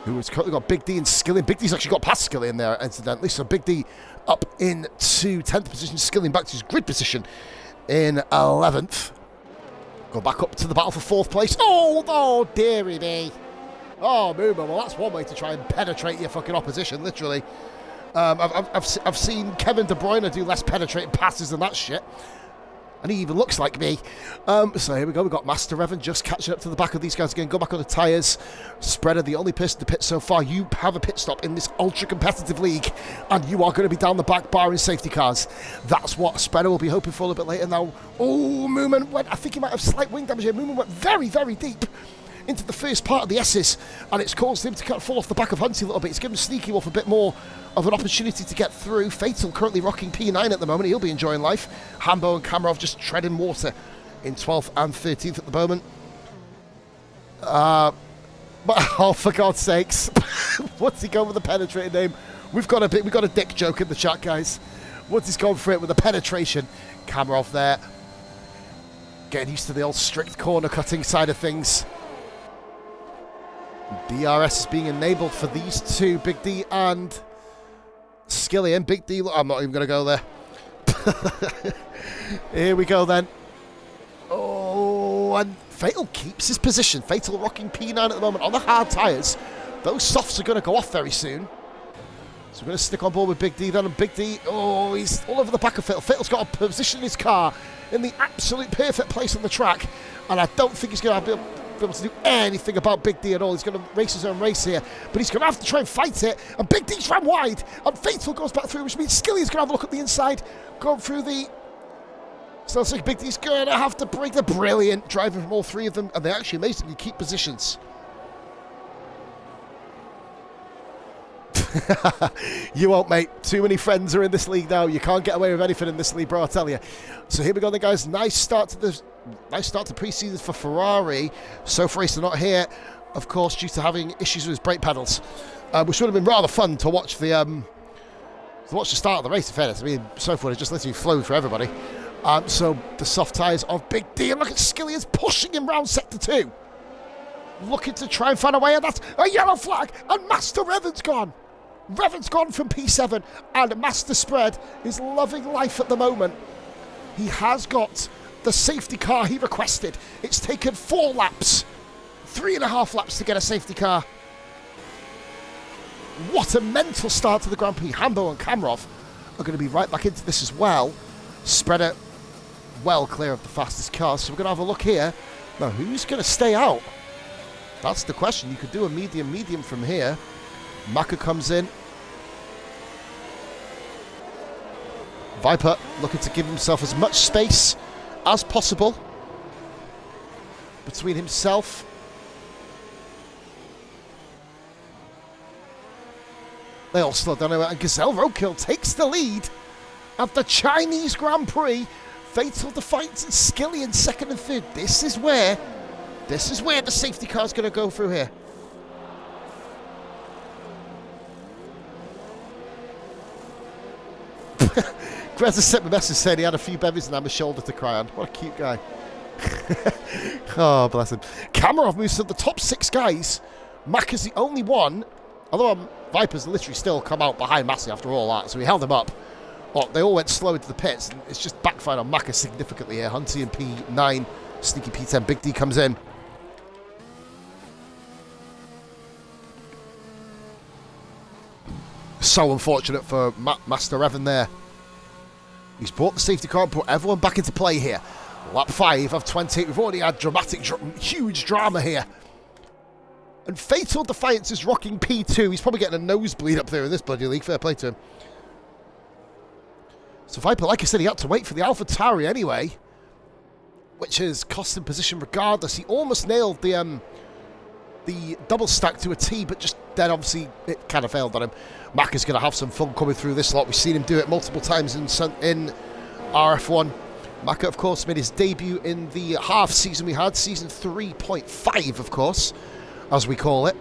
who has currently got Big D and Skillian. Big D's actually got past Skillian there, incidentally. So Big D up into 10th position, Skillian back to his grid position in 11th. Go back up to the battle for 4th place. Oh, dearie me. Oh, Moomin, well, that's one way to try and penetrate your fucking opposition, literally. I've seen Kevin De Bruyne do less penetrating passes than that shit. And he even looks like me. So here we go. We've got Master Evan just catching up to the back of these guys again. Go back on the tyres. Spreader, the only person to pit so far. You have a pit stop in this ultra-competitive league. And you are going to be down the back bar in safety cars. That's what Spreader will be hoping for a little bit later now. Oh, Moomin went... I think he might have slight wing damage here. Moomin went very, very deep into the first part of the S's. And it's caused him to kind of fall off the back of Hunty a little bit. It's given Sneaky Wolf a bit more of an opportunity to get through. Fatal currently rocking P9 at the moment. He'll be enjoying life. Hambo and Kamarov just treading water in 12th and 13th at the moment. But oh, for God's sakes. What's he going with the penetrating name? We've got a dick joke in the chat, guys. What's he's gone for it with the penetration? Kamarov there. Getting used to the old strict corner cutting side of things. DRS is being enabled for these two, Big D and Skillian. Big D, I'm not even going to go there. Here we go then. Oh, and Fatal keeps his position. Fatal rocking P9 at the moment on the hard tyres. Those softs are going to go off very soon. So we're going to stick on board with Big D then. And Big D, oh, he's all over the back of Fatal. Fatal's got to position his car in the absolute perfect place on the track. And I don't think he's going to be able to do anything about Big D at all. He's going to race his own race here, but he's going to have to try and fight it, and Big D's ran wide, and Fatal goes back through, which means Skilly's going to have a look at the inside, going through the... So it's like Big D's going to have to break the brilliant driving from all three of them, and they actually amazingly keep positions. You won't, mate. Too many friends are in this league now. You can't get away with anything in this league, bro, I tell you. So here we go then, guys. Nice start to pre-season for Ferrari. So far, they're not here. of course, due to having issues with his brake pedals, which would have been rather fun to watch the start of the race, in fairness. I mean, so far it just literally flowed for everybody. So the soft tyres of Big D, and look at Skillian's pushing him round sector 2. Looking to try and find a way, and that's a yellow flag, and Master Revan's gone. Revan's gone from P7, and Master Spread is loving life at the moment. He has got the safety car he requested. It's taken 4 laps, 3.5 laps to get a safety car. What a mental start to the Grand Prix. Hambo and Kamarov are going to be right back into this as well. Spreader well clear of the fastest cars. So we're going to have a look here. Now, who's going to stay out? That's the question. You could do a medium from here. Maka comes in. Viper looking to give himself as much space as possible between himself. They all slow down, and Gazelle Roadkill takes the lead at the Chinese Grand Prix. Fatal Defiance and Skilly in second and third. This is where the safety car is going to go through here. Greta sent me a message saying he had a few bevies and had a shoulder to cry on. What a cute guy. Oh, bless him. Kamarov moves to the top 6 guys. Mack is the only one, although Viper's literally still come out behind Massey after all that, so he held him up. Well, they all went slow into the pits, and it's just backfired on Maka significantly here. Hunty in P9, sneaky P10, Big D comes in. So unfortunate for Master Evan there. He's brought the safety car and brought everyone back into play here. Lap 5 of 28. We've already had huge drama here. And Fatal Defiance is rocking P2. He's probably getting a nosebleed up there in this bloody league. Fair play to him. So Viper, like I said, he had to wait for the AlphaTauri anyway, which has cost him position regardless. He almost nailed the double stack to a T, but just then obviously it kind of failed on him. Mack is going to have some fun coming through this lot. We've seen him do it multiple times in RF1. Maka, of course, made his debut in the half season we had, season 3.5, of course, as we call it,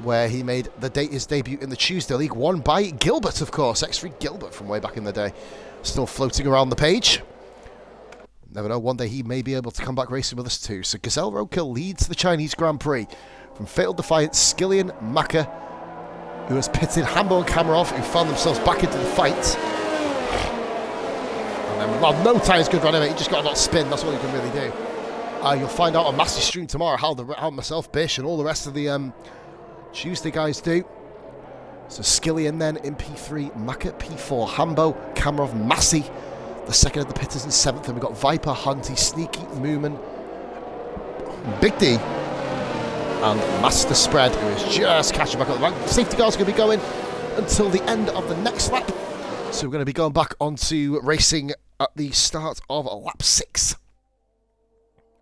where he made his debut in the Tuesday League, won by Gilbert, of course, X3 Gilbert from way back in the day. Still floating around the page. Never know, one day he may be able to come back racing with us too. So Gazelle Roadkill leads the Chinese Grand Prix from Fatal Defiance, Skillian, Maka, who has pitted Hambo and Kamarov, who found themselves back into the fight. And then, well, no tyres good run anyway, he just got a lot of spin, that's all he can really do. You'll find out on Massey Stream tomorrow how myself, Bish, and all the rest of the Tuesday guys do. So Skillian then in P3, Maka P4, Hambo, Kamarov, Massey, the second of the pitters in 7th, and we've got Viper, Hunty, Sneaky, Moomin, Big D, and Master Spread, who is just catching back up the rank. Safety car's going to be going until the end of the next lap. So we're going to be going back onto racing at the start of lap 6.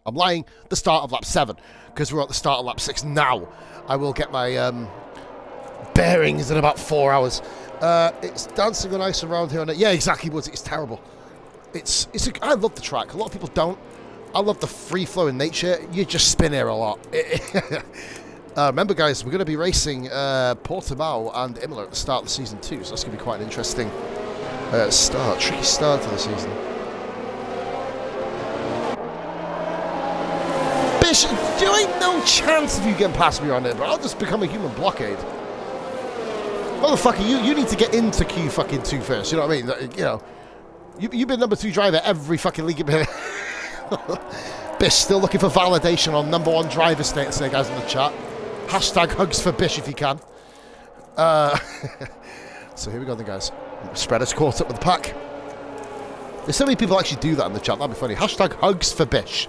I'm lying, the start of lap 7, because we're at the start of lap 6 now. I will get my bearings in about 4 hours. It's dancing on ice around here. Yeah, exactly, Woods. It's terrible. I love the track. A lot of people don't. I love the free-flowing nature. You just spin here a lot. Remember, guys, we're going to be racing Portimao and Imola at the start of the season too, so that's going to be quite an interesting tricky start to the season. Bish, there ain't no chance of you getting past me on it, but I'll just become a human blockade. Motherfucker, you need to get into Q2 first, you know what I mean? You know, you've been number 2 driver every fucking league you've been in. Bish still looking for validation on number 1 driver status there, guys, in the chat. Hashtag hugs for Bish if you can. So here we go then, guys. Spreader's caught up with the pack. There's so many people actually do that in the chat. That'd be funny. Hashtag hugs for Bish.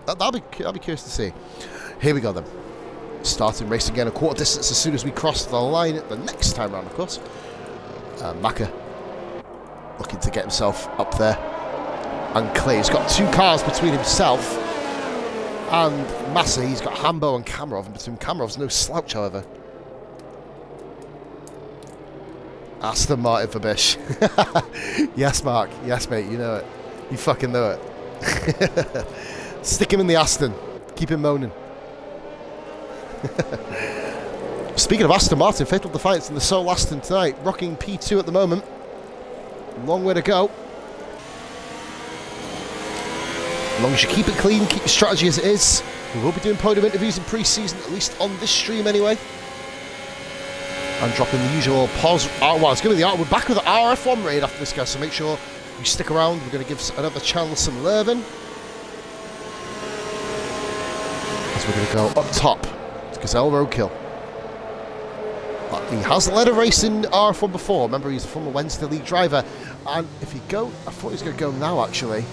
That'll be curious to see. Here we go then. Starting race again, a quarter distance as soon as we cross the line the next time round, of course. Maka looking to get himself up there. And Clay's got 2 cars between himself and Massey. He's got Hambo and Kamarov, and between Kamarov's no slouch, however. Aston Martin for Bish. Yes, Mark. Yes, mate. You know it. You fucking know it. Stick him in the Aston. Keep him moaning. Speaking of Aston Martin, Fatal Defiance in the sole Aston tonight. Rocking P2 at the moment. Long way to go. As long as you keep it clean, keep your strategy as it is. We will be doing podium interviews in pre-season, at least on this stream anyway. And dropping the usual pause. Well, it's going to be we're back with the RRF1 raid after this, guys, so make sure you stick around. We're going to give another channel some learning. As we're going to go up top to Gazelle Roadkill. He has led a race in RF1 before. Remember, he's a former Wednesday League driver. And if you go, I thought he was going to go now, actually.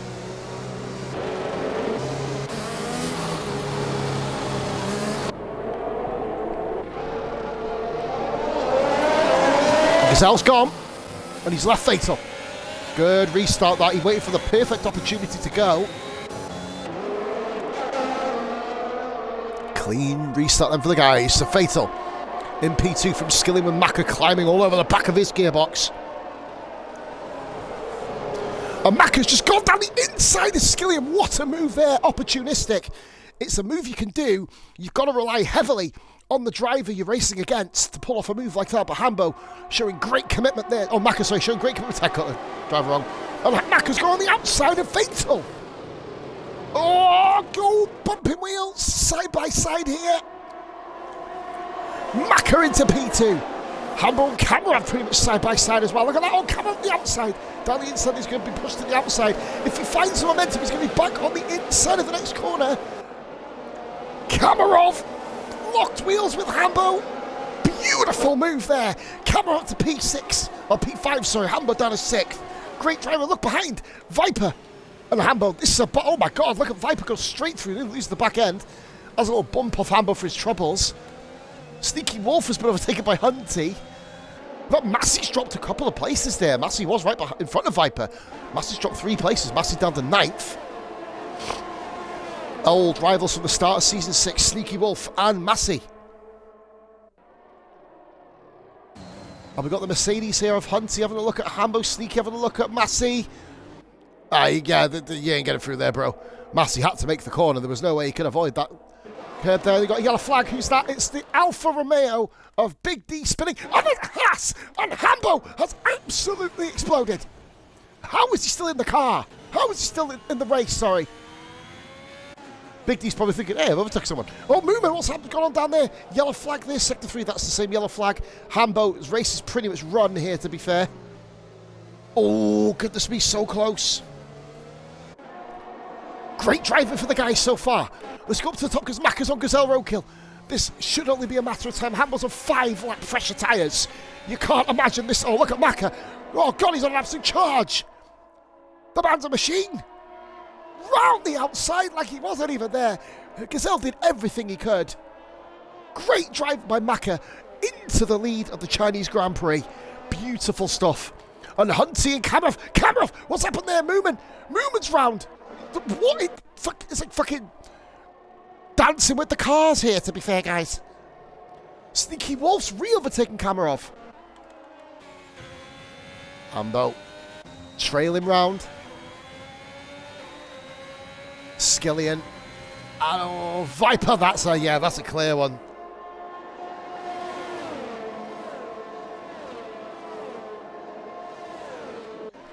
Gazelle's gone, and he's left Fatal. Good restart that. He waited for the perfect opportunity to go. Clean restart then for the guys. So Fatal in P2 from Skilling with Macca climbing all over the back of his gearbox. And Macca's just gone down the inside of Skillian. What a move there. Opportunistic. It's a move you can do. You've got to rely heavily on the driver you're racing against to pull off a move like that. But Hambo showing great commitment there. Oh, Macca, sorry, showing great commitment. I got the driver wrong. And Macca's going on the outside of Fatal. Oh, go bumping wheels side by side here. Macca into P2. Hambo and Cameron pretty much side by side as well. Look at that. Oh, Cameron on the outside. Down the inside, he's going to be pushed to the outside. If he finds the momentum, he's going to be back on the inside of the next corner. Kamarov locked wheels with Hambo. Beautiful move there. Kamarov to P6, or P5, sorry. Hambo down to 6th. Great driver. Look behind. Viper and Hambo. This is a, oh my God, look at Viper go straight through. Didn't lose the back end. Has a little bump off Hambo for his troubles. Sneaky Wolf has been overtaken by Hunty. But Massey's dropped a couple of places there. Massey was right in front of Viper. Massey's dropped 3 places. Massey down to 9th. Old rivals from the start of Season 6, Sneaky Wolf and Massey. And we've got the Mercedes here of Hunty having a look at Hambo. Sneaky having a look at Massey. Yeah, you ain't getting through there, bro. Massey had to make the corner. There was no way he could avoid that. Heard there, they got a yellow flag. Who's that? It's the Alfa Romeo of Big D spinning. And it has! And Hambo has absolutely exploded. How is he still in the car? How is he still in the race? Sorry. Big D's probably thinking, hey, I've overtook someone. Oh, movement, what's happened? Gone on down there? Yellow flag there, Sector 3. That's the same yellow flag. Hambo's race is pretty much run here, to be fair. Oh, goodness me, so close. Great driving for the guys so far. Let's go up to the top because Macca's on Gazelle Roadkill. This should only be a matter of time. Hambo's on 5-lap pressure tyres. You can't imagine this. Oh, look at Macca. Oh, God, he's on an absolute charge. The man's a machine. Round the outside like he wasn't even there. Gazelle did everything he could. Great drive by Macca into the lead of the Chinese Grand Prix. Beautiful stuff. And Hunty and Kamarov. Kamarov, what's happened there? Movement's round. What? It's like fucking dancing with the cars here, to be fair, guys. Sneaky Wolf's re-overtaking Kamarov. Hambo trail him round. Skillian. Oh, Viper, that's a clear one.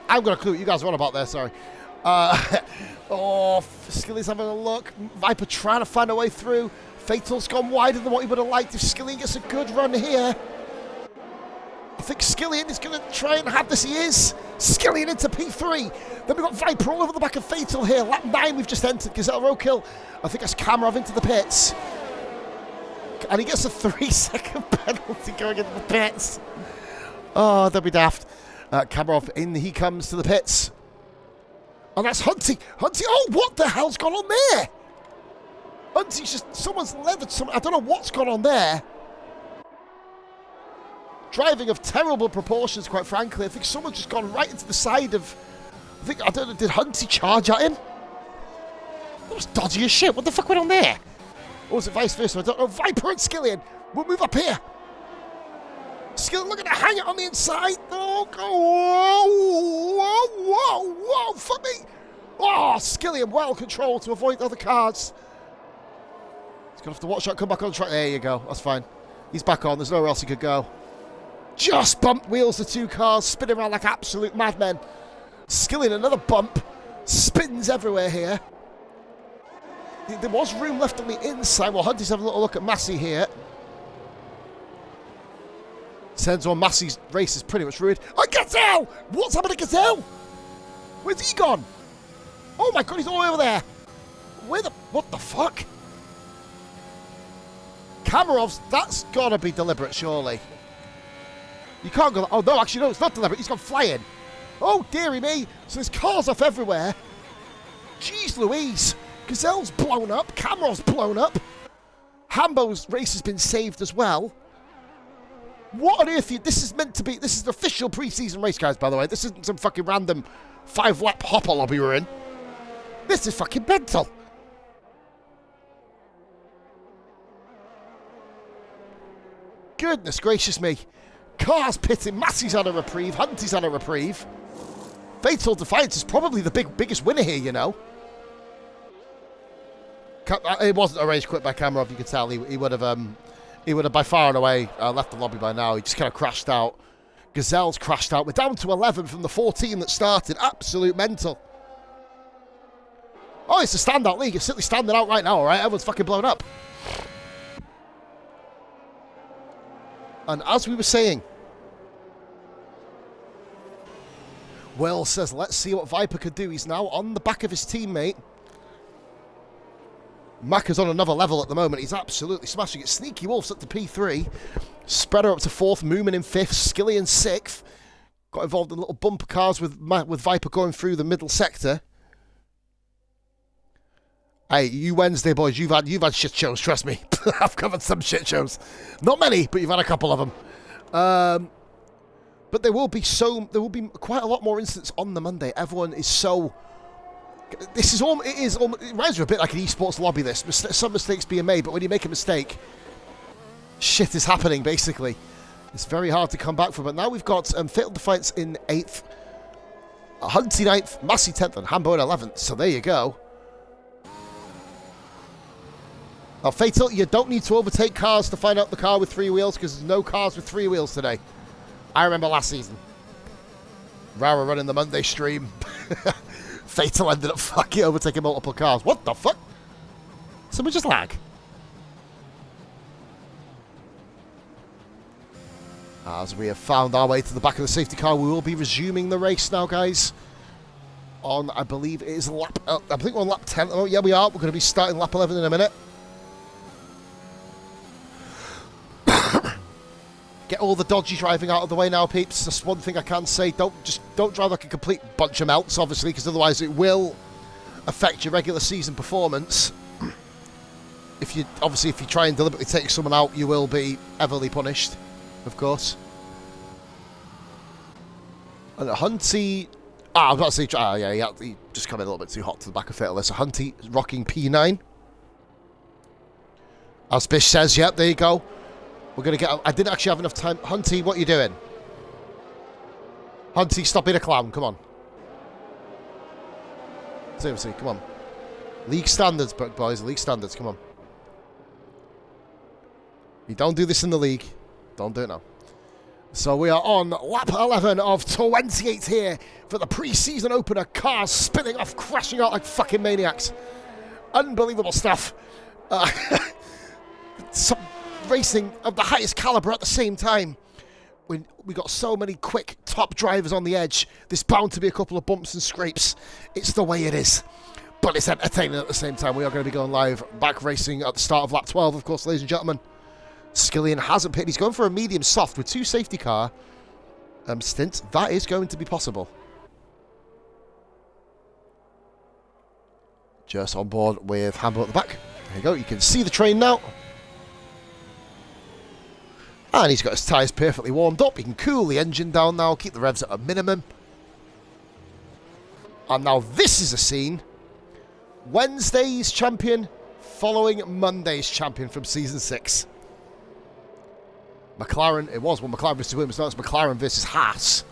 I've got a clue what you guys are on about there, sorry. Oh, Skilly's having a look. Viper trying to find a way through. Fatal's gone wider than what he would have liked. If Skillian gets a good run here, I think Skillian is going to try and have this. He is. Skillian into P3. Then we've got Viper all over the back of Fatal here. Lap 9 we've just entered. Gazelle Roadkill. I think that's Kamarov into the pits. And he gets a 3-second penalty going into the pits. Oh, they'll be daft. Kamarov in he comes to the pits. And that's Hunty. Hunty, oh, what the hell's gone on there? Hunty's just, someone's leathered some, I don't know what's gone on there. Driving of terrible proportions, quite frankly. I think someone's just gone right into the side of, I don't know, did Hunty charge at him? That was dodgy as shit. What the fuck went on there? Or was it vice versa? I don't know. Viper and Skillian. We'll move up here. Skillian looking to hang it on the inside. Oh, go. Whoa, whoa, whoa, whoa. Fuck me. Oh, Skillian well controlled to avoid the other cars. He's going to have to watch that come back on track. There you go. That's fine. He's back on. There's nowhere else he could go. Just bumped wheels the two cars, spinning around like absolute madmen. Skillian another bump. Spins everywhere here. There was room left on the inside. Well, Hunty's having a little look at Massey here. Turns on Massey's race is pretty much ruined. Oh, Gazelle! What's happened to Gazelle? Where's he gone? Oh my god, he's all over there. What the fuck? Kamarov's, that's gotta be deliberate, surely. You can't go, oh no, actually no, it's not deliberate, he's gone flying. Oh, dearie me. So there's cars off everywhere. Jeez Louise. Gazelle's blown up, Kamarov's blown up. Hambo's race has been saved as well. What on earth? This is meant to be, this is the official pre-season race, guys, by the way. This isn't some fucking random 5-lap hopper lobby we're in. This is fucking mental. Goodness gracious me. Cars pitting, Massey's on a reprieve, Hunty's on a reprieve. Fatal Defiance is probably the biggest winner here, you know. It wasn't a race quit by Kamarov, you could tell. He would have by far and away left the lobby by now. He just kind of crashed out. Gazelle's crashed out. We're down to 11 from the 14 that started. Absolute mental. Oh, it's a standout league. It's certainly standing out right now, all right? Everyone's fucking blown up. And as we were saying, Will says, let's see what Viper could do. He's now on the back of his teammate. Macca's on another level at the moment. He's absolutely smashing it. Sneaky Wolf's up to P3. Spreader up to 4th. Moomin in 5th. Skilly in 6th. Got involved in little bumper cars with Viper going through the middle sector. Hey, you Wednesday boys, you've had shit shows, trust me. I've covered some shit shows. Not many, but you've had a couple of them. But there will be quite a lot more incidents on the Monday. Everyone is so... it reminds me a bit like an esports lobby, this. Some mistakes being made, but when you make a mistake, shit is happening, basically. It's very hard to come back from. But now we've got Fatal Defiance in 8th, Hunty 9th, Massey 10th, and Hambo in 11th. So there you go. Now, Fatal, you don't need to overtake cars to find out the car with 3 wheels, because there's no cars with 3 wheels today. I remember last season. Rara running the Monday stream. Fatal ended up fucking overtaking multiple cars. What the fuck? Someone just lag. As we have found our way to the back of the safety car, we will be resuming the race now, guys. On, I believe it is lap... I think we're on lap 10. Oh, yeah, we are. We're going to be starting lap 11 in a minute. Get all the dodgy driving out of the way now, peeps. That's one thing I can say. Don't drive like a complete bunch of melts, obviously, because otherwise it will affect your regular season performance. If you try and deliberately take someone out, you will be heavily punished, of course. And Hunty, I was about to say, he just come in a little bit too hot to the back of Fatal. So Hunty rocking P9. As Bish says, yep, there you go. We're going to get... I didn't actually have enough time. Hunty, what are you doing? Hunty, stop being a clown. Come on. Seriously, come on. League standards, boys. League standards. Come on. You don't do this in the league. Don't do it now. So we are on lap 11 of 28 here for the pre-season opener. Cars spinning off, crashing out like fucking maniacs. Unbelievable stuff. Some racing of the highest caliber at the same time. We got so many quick top drivers on the edge. There's bound to be a couple of bumps and scrapes. It's the way it is. But it's entertaining at the same time. We are going to be going live back racing at the start of lap 12, of course, ladies and gentlemen. Skillian hasn't pitted. He's going for a medium soft with 2 safety car stints. That is going to be possible. Just on board with Hambo at the back. There you go. You can see the train now. And he's got his tyres perfectly warmed up. He can cool the engine down now, keep the revs at a minimum. And now this is a scene. Wednesday's champion following Monday's champion from Season 6. McLaren, it was McLaren versus Williams, now it's McLaren versus Haas.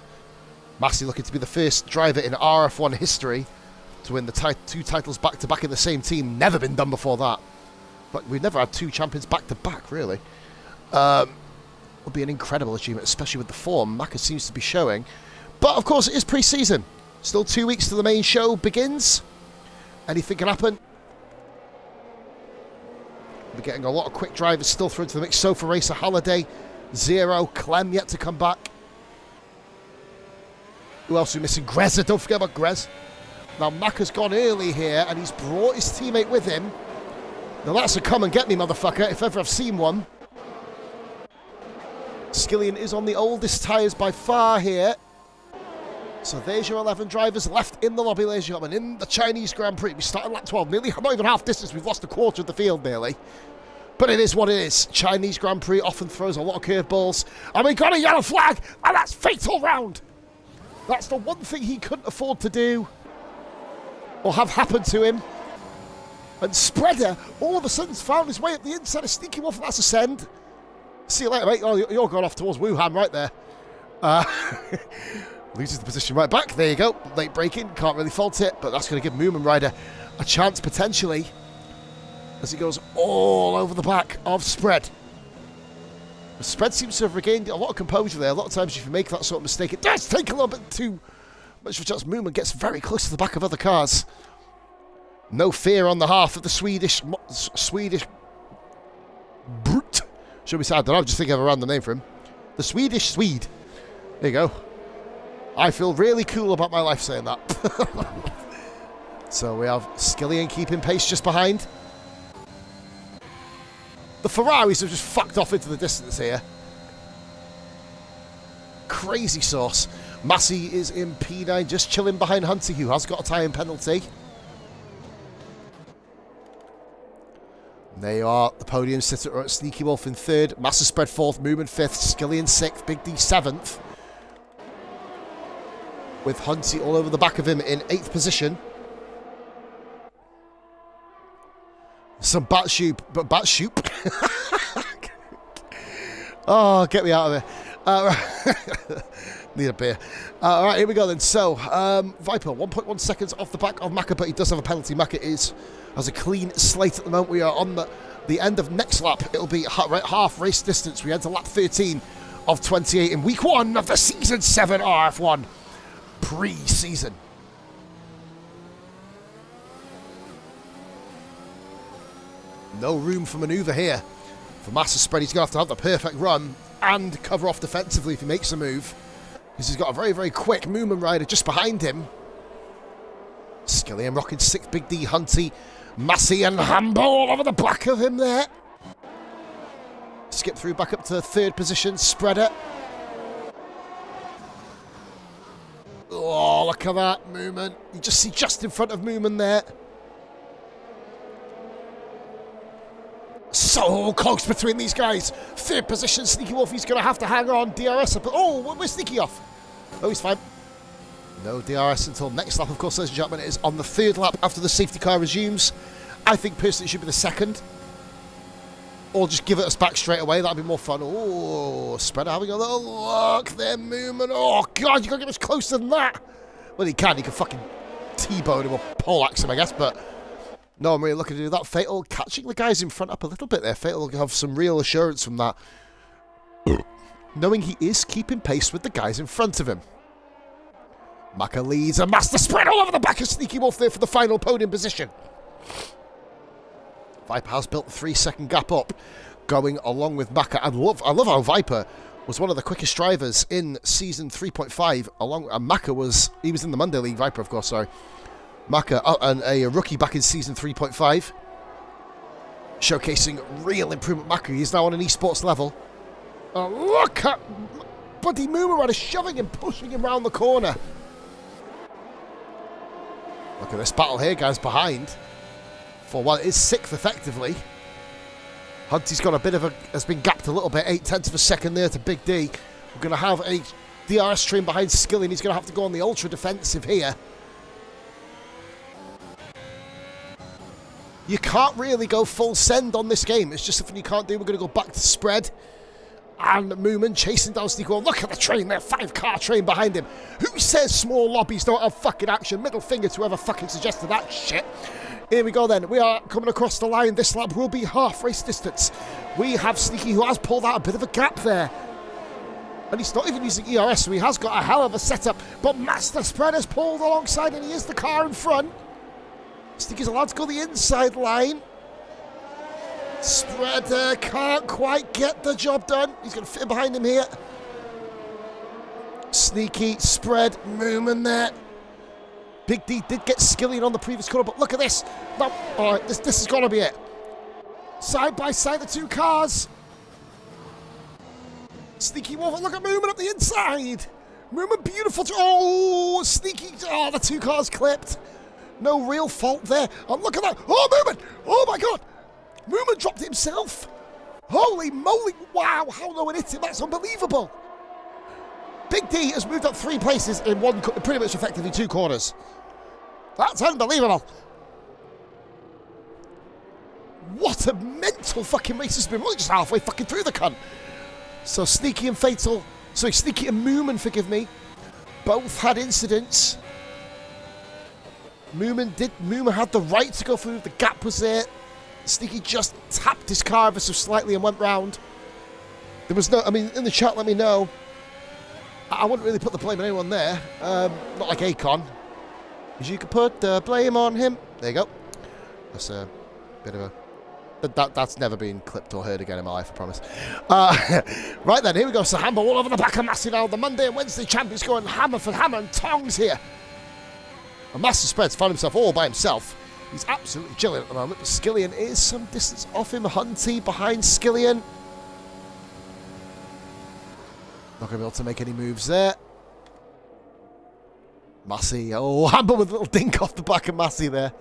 Massey looking to be the first driver in RRF1 history to win the two titles back-to-back in the same team. Never been done before that. But we've never had two champions back-to-back, really. Would be an incredible achievement, especially with the form Maka seems to be showing. But, of course, it is pre-season. Still 2 weeks till the main show begins. Anything can happen. We're getting a lot of quick drivers still through into the mix. Sofa Racer, Holiday, Zero, Clem yet to come back. Who else are we missing? Greza, don't forget about Grez. Now, Maka's gone early here, and he's brought his teammate with him. Now, that's a come and get me, motherfucker, if ever I've seen one. Skillian is on the oldest tyres by far here. So there's your 11 drivers left in the lobby, ladies and gentlemen, in the Chinese Grand Prix. We started lap 12, nearly, not even half distance. We've lost a quarter of the field nearly. But it is what it is. Chinese Grand Prix often throws a lot of curveballs. And we got a yellow flag, and that's fatal round. That's the one thing he couldn't afford to do, or have happened to him. And Spreader all of a sudden found his way up the inside of Sneaky Wolf. That's a send. See you later, mate. Oh, you're going off towards Wuhan right there. Loses the position right back. There you go. Late braking. Can't really fault it, but that's going to give Moomin Rider a chance potentially as he goes all over the back of Spread. The Spread seems to have regained a lot of composure there. A lot of times if you make that sort of mistake, it does take a little bit too much of a chance. Moomin gets very close to the back of other cars. No fear on the half of the Swedish brute. Should we say? I don't know. I just think I have a random name for him. The Swedish Swede. There you go. I feel really cool about my life saying that. So we have Skillian keeping pace just behind. The Ferraris have just fucked off into the distance here. Crazy sauce. Massey is in P9, just chilling behind Hunty, who has got a tying penalty. There you are. The podium sitter at Sneaky Wolf in third. Massa Spread fourth. Moomin fifth. Skillian sixth. Big D seventh. With Hunty all over the back of him in 8th position. Some Batshoop. Oh, get me out of here. Need a beer. Alright, here we go then. So, Viper, 1.1 seconds off the back of Maka, but he does have a penalty. Maka has a clean slate at the moment. We are on the end of next lap. It'll be half race distance. We enter lap 13 of 28 in week 1 of the Season 7 RF1 pre-season. No room for manoeuvre here. For Master Spread, he's going to have the perfect run and cover off defensively if he makes a move. Because he's got a very, very quick Moomin Rider just behind him. Skillian rocking 6th, Big D, Hunty, Massey and Hambo all over the back of him there. Skip through back up to 3rd position, Spreader. Oh, look at that, Moomin. You just see just in front of Moomin there. So close between these guys. 3rd position, Sneaky Wolf. He's going to have to hang on. DRS up. Oh, we're Sneaky off. Oh, he's fine. No DRS until next lap, of course, ladies and gentlemen. It is on the 3rd lap after the safety car resumes. I think personally it should be the 2nd. Or just give it us back straight away. That'd be more fun. Oh, Spreader having a little look there, Moomin. Oh, God, you got to get much closer than that. Well, he can. He can fucking T-bone him or poleaxe him, I guess, but no, I'm really looking to do that. Fatal catching the guys in front up a little bit there. Fatal will have some real assurance from that. Knowing he is keeping pace with the guys in front of him. Maka leads a Master Spread all over the back of Sneaky Wolf there for the final podium position. Viper has built a 3-second gap up going along with Maka. I love how Viper was one of the quickest drivers in season 3.5. Maka was in the Monday League, Viper, of course, sorry. Maka, and a rookie back in season 3.5. Showcasing real improvement. Maka, he's now on an esports level. Oh, look at Buddy Moomin shoving him, pushing him round the corner. Look at this battle here, guys, behind. For while it is 6th effectively. Hunty's got has been gapped a little bit, 0.8 of a second there to Big D. We're going to have a DRS stream behind Skillian. He's going to have to go on the ultra defensive here. You can't really go full send on this game. It's just something you can't do. We're going to go back to Spread. And Moomin chasing down Sneaky. Well, look at the train there, 5-car train behind him. Who says small lobbies don't have fucking action? Middle finger to whoever fucking suggested that shit. Here we go then. We are coming across the line. This lap will be half race distance. We have Sneaky, who has pulled out a bit of a gap there. And he's not even using ERS, so he has got a hell of a setup. But Master Spread has pulled alongside, and he is the car in front. Sneaky's allowed to go the inside line. Spreader can't quite get the job done. He's going to fit behind him here. Sneaky, Spread, Moomin there. Big D did get Skillian on the previous corner, but look at this. No, all right, this has got to be it. Side by side, the two cars. Sneaky Wolf, look at Moomin up the inside. Moomin, beautiful. Oh, Sneaky. Oh, the two cars clipped. No real fault there. And look at that. Oh, Moomin. Oh, my God. Moomin dropped it himself. Holy moly. Wow, how no one hit him. That's unbelievable. Big D has moved up 3 places in pretty much effectively 2 corners. That's unbelievable. What a mental fucking race it's been. We're just halfway fucking through the cunt. So Sneaky and Fatal, sorry, Sneaky and Moomin, forgive me, both had incidents. Moomin had the right to go through. The gap was there. Sneaky just tapped his car ever so slightly and went round. There was no, I mean, in the chat, let me know. I wouldn't really put the blame on anyone there. Not like Akon. Because you could put the blame on him. There you go. That's a bit of a... That's never been clipped or heard again in my life, I promise. Right then, here we go. So Hammer all over the back of Massey now. The Monday and Wednesday champions going hammer for hammer and tongs here. And Master Spread's found himself all by himself. He's absolutely chilling at the moment, but Skillian is some distance off him. Hunty behind Skillian. Not going to be able to make any moves there. Massey. Oh, Hammer with a little dink off the back of Massey there.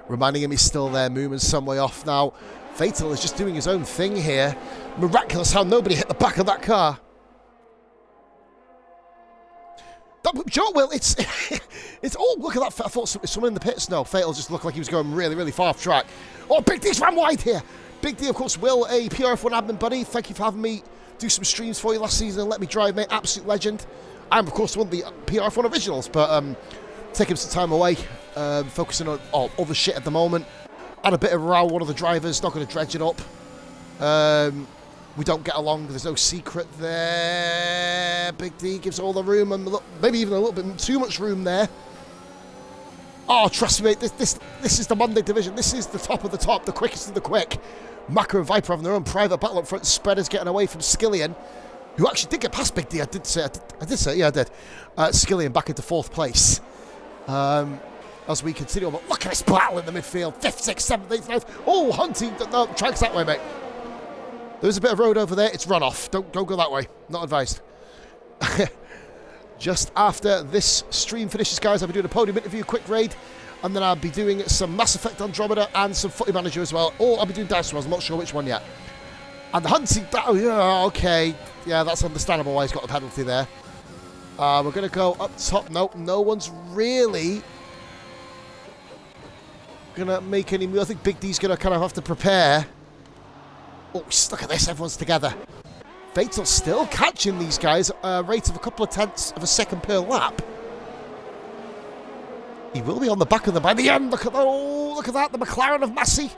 Reminding him he's still there. Moomin's some way off now. Fatal is just doing his own thing here. Miraculous how nobody hit the back of that car. Joe, Will, it's all, look at that. I thought someone in the pits. No, Fatal just looked like he was going really, really far off track. Oh, Big D's ran wide here. Big D, of course, Will, a PRF1 admin buddy. Thank you for having me do some streams for you last season and let me drive, mate. Absolute legend. I'm, of course, one of the PRF1 originals, but taking some time away, focusing on other shit at the moment. Had a bit of a row with one of the drivers, not going to dredge it up. We don't get along, there's no secret there. Big D gives all the room, and maybe even a little bit too much room there. Oh, trust me, this is the Monday division. This is the top of the top, the quickest of the quick. Macro and Viper having their own private battle up front. Spreaders getting away from Skillian, who actually did get past Big D. I did say, yeah, I did. Skillian back into 4th place. As we continue, but look at this battle in the midfield. 5th, 6th, 7th, 8th, 9th. Oh, Hunting, no, tracks that way, mate. There's a bit of road over there. It's runoff. Don't go that way. Not advised. Just after this stream finishes, guys, I'll be doing a podium interview, quick raid, and then I'll be doing some Mass Effect Andromeda and some Footy Manager as well. Or I'll be doing Dice Rolls. I'm not sure which one yet. And the Hunting, yeah, okay. Yeah, that's understandable why he's got a penalty there. We're going to go up top. Nope, no one's really going to make any move. I think Big D's going to kind of have to prepare. Oh, look at this. Everyone's together. Fatal still catching these guys at a rate of a couple of tenths of a second per lap. He will be on the back of them by the end. Look at that. The McLaren of Massey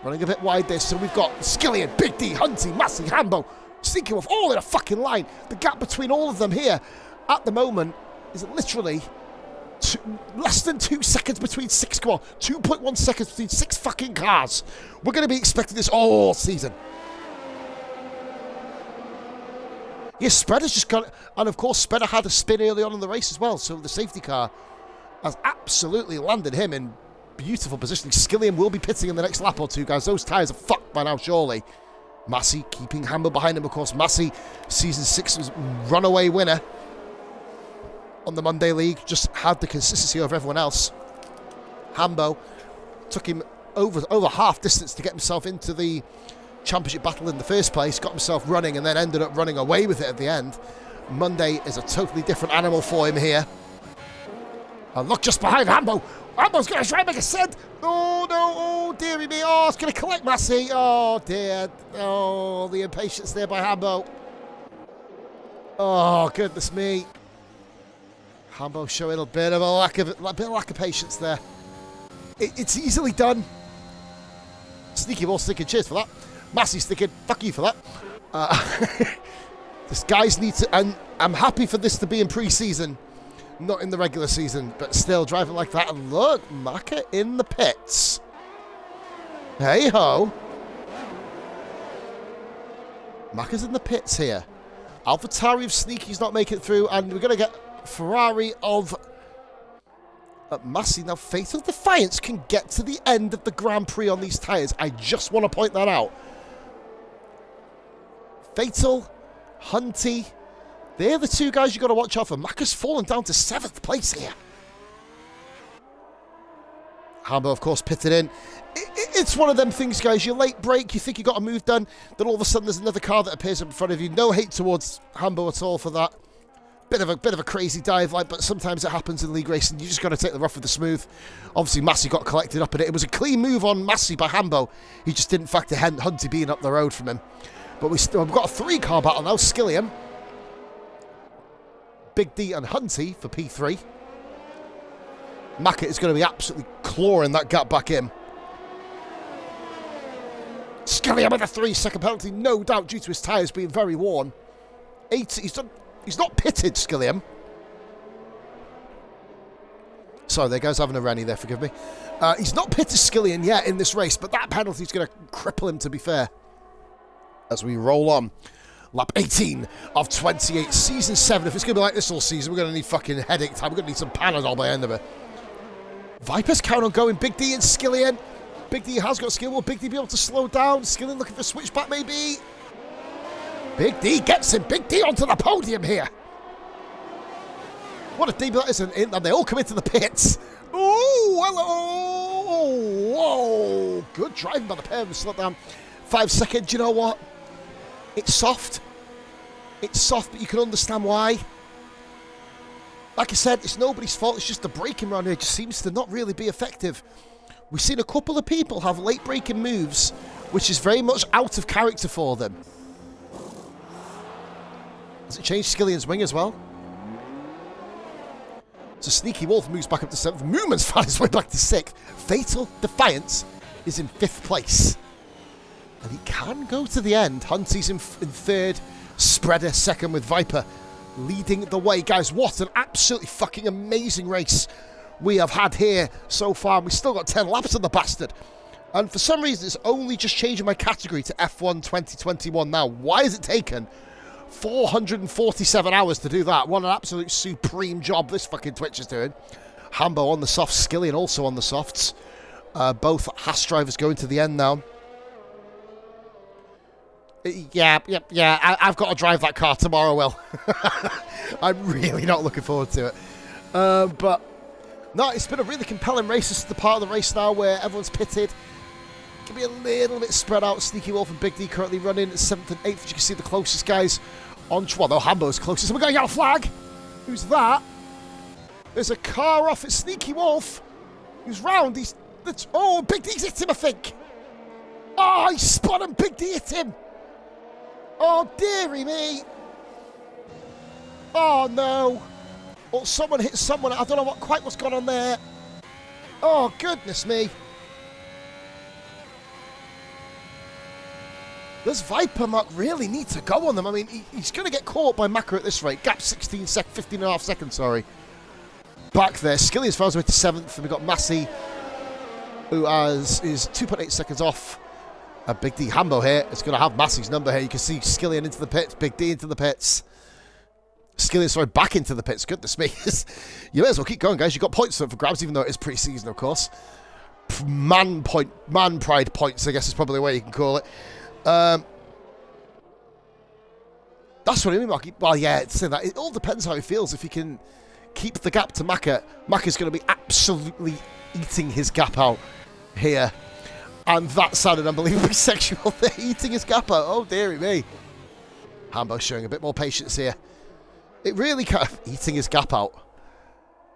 running a bit wide there. So we've got Skillian, Big D, Hunty, Massey, Hambo, Sneaky Wolf, all in a fucking line. The gap between all of them here at the moment is literally less than 2 seconds between 6. Come on, 2.1 seconds between 6 fucking cars. We're going to be expecting this all season. Yes, Spreader's just got, and of course Spreader had a spin early on in the race as well, so the safety car has absolutely landed him in beautiful positioning. Skillian will be pitting in the next lap or two, guys. Those tyres are fucked by now, surely. Massey keeping Hambo behind him, of course. Massey, Season 6 was runaway winner on the Monday League, just had the consistency over everyone else. Hambo took him over half distance to get himself into the championship battle in the first place, got himself running and then ended up running away with it at the end. Monday is a totally different animal for him here. And look just behind Hambo. Hambo's going to try and make a send. Oh no, oh dearie me. Oh, it's going to collect Massey. Oh dear. Oh, the impatience there by Hambo. Oh, goodness me. Hambo showing a bit of a lack of patience there. It's easily done. Sneaky Wolf sticking, cheers for that. Massey sticking, fuck you for that. This guys need to, and I'm happy for this to be in pre-season, not in the regular season, but still driving like that. And look, Maka in the pits. Hey ho. Maka's in the pits here. AlphaTauri of Sneaky's not making it through, and we're going to get Ferrari of Massey. Now, Fatal Defiance can get to the end of the Grand Prix on these tyres. I just want to point that out. Fatal, Hunty, they're the two guys you've got to watch out for. Maka's fallen down to 7th place here. Hambo, of course, pitted in. It's one of them things, guys. You late break, you think you got a move done, then all of a sudden there's another car that appears in front of you. No hate towards Hambo at all for that. Bit of a crazy dive, like, but sometimes it happens in league racing. You just got to take the rough with the smooth. Obviously, Massey got collected up in it. It was a clean move on Massey by Hambo. He just didn't factor Hunty being up the road from him. But we've got a 3-car battle now. Skilliam, Big D and Hunty for P3. Maka is going to be absolutely clawing that gap back in. Skilliam with a 3-second penalty, no doubt, due to his tyres being very worn. He's not pitted, Skilliam. Sorry, there goes having a Rennie there, forgive me. He's not pitted Skilliam yet in this race, but that penalty is going to cripple him, to be fair. As we roll on. Lap 18 of 28, season 7. If it's going to be like this all season, we're going to need fucking headache time. We're going to need some Panadol by the end of it. Vipers count on going. Big D and Skillian. Big D has got skill. Will Big D be able to slow down? Skillian looking for a switchback, maybe. Big D gets him. Big D onto the podium here. What a debut that is. And they all come into the pits. Oh, hello. Whoa. Good driving by the pair of them. Slow down. 5 seconds. You know what? It's soft. It's soft, but you can understand why. Like I said, it's nobody's fault. It's just the braking around here just seems to not really be effective. We've seen a couple of people have late braking moves, which is very much out of character for them. Has it changed Skillian's wing as well? So Sneaky Wolf moves back up to 7th. Movement's found his way back to 6th. Fatal Defiance is in 5th place. And he can go to the end. Hunty's in 3rd. Spreader 2nd with Viper leading the way. Guys, what an absolutely fucking amazing race we have had here so far. We've still got 10 laps on the bastard. And for some reason, it's only just changing my category to F1 2021 now. Why has it taken 447 hours to do that? What an absolute supreme job this fucking Twitch is doing. Hambo on the softs, Skillian also on the softs. Both Haas drivers going to the end now. Yeah. I've got to drive that car tomorrow, Will. I'm really not looking forward to it. But, no, it's been a really compelling race. This is the part of the race now where everyone's pitted. Can be a little bit spread out. Sneaky Wolf and Big D currently running at 7th and 8th. As you can see, the closest guys on... Well, no, Hambo's closest. And we're going to get a flag. Who's that? There's a car off at Sneaky Wolf. Who's round. Oh, Big D's hit him, I think. Oh, he spun and Big D hit him. Oh, dearie me. Oh, no. Oh, someone hit someone. I don't know what's gone on there. Oh, goodness me. Does Viper Mark really need to go on them? I mean, he's going to get caught by Maka at this rate. Gap 15 and a half seconds, sorry. Back there. Skillian's found his way to 7th. And we've got Massey, who is 2.8 seconds off. Big D Hambo here. It's going to have Massey's number here. You can see Skillian into the pits. Big D into the pits. Skillian, sorry, back into the pits. Goodness me. You may as well keep going, guys. You've got points for grabs, even though it is pre-season, of course. Man pride points, I guess is probably the way you can call it. That's what I mean, Marky. Well, yeah, it's saying that. It all depends how he feels. If he can keep the gap to Maka, Maka's going to be absolutely eating his gap out here. And that sounded unbelievably sexual. They're eating his gap out. Oh, dearie me. Hambo showing a bit more patience here. It really kind of eating his gap out.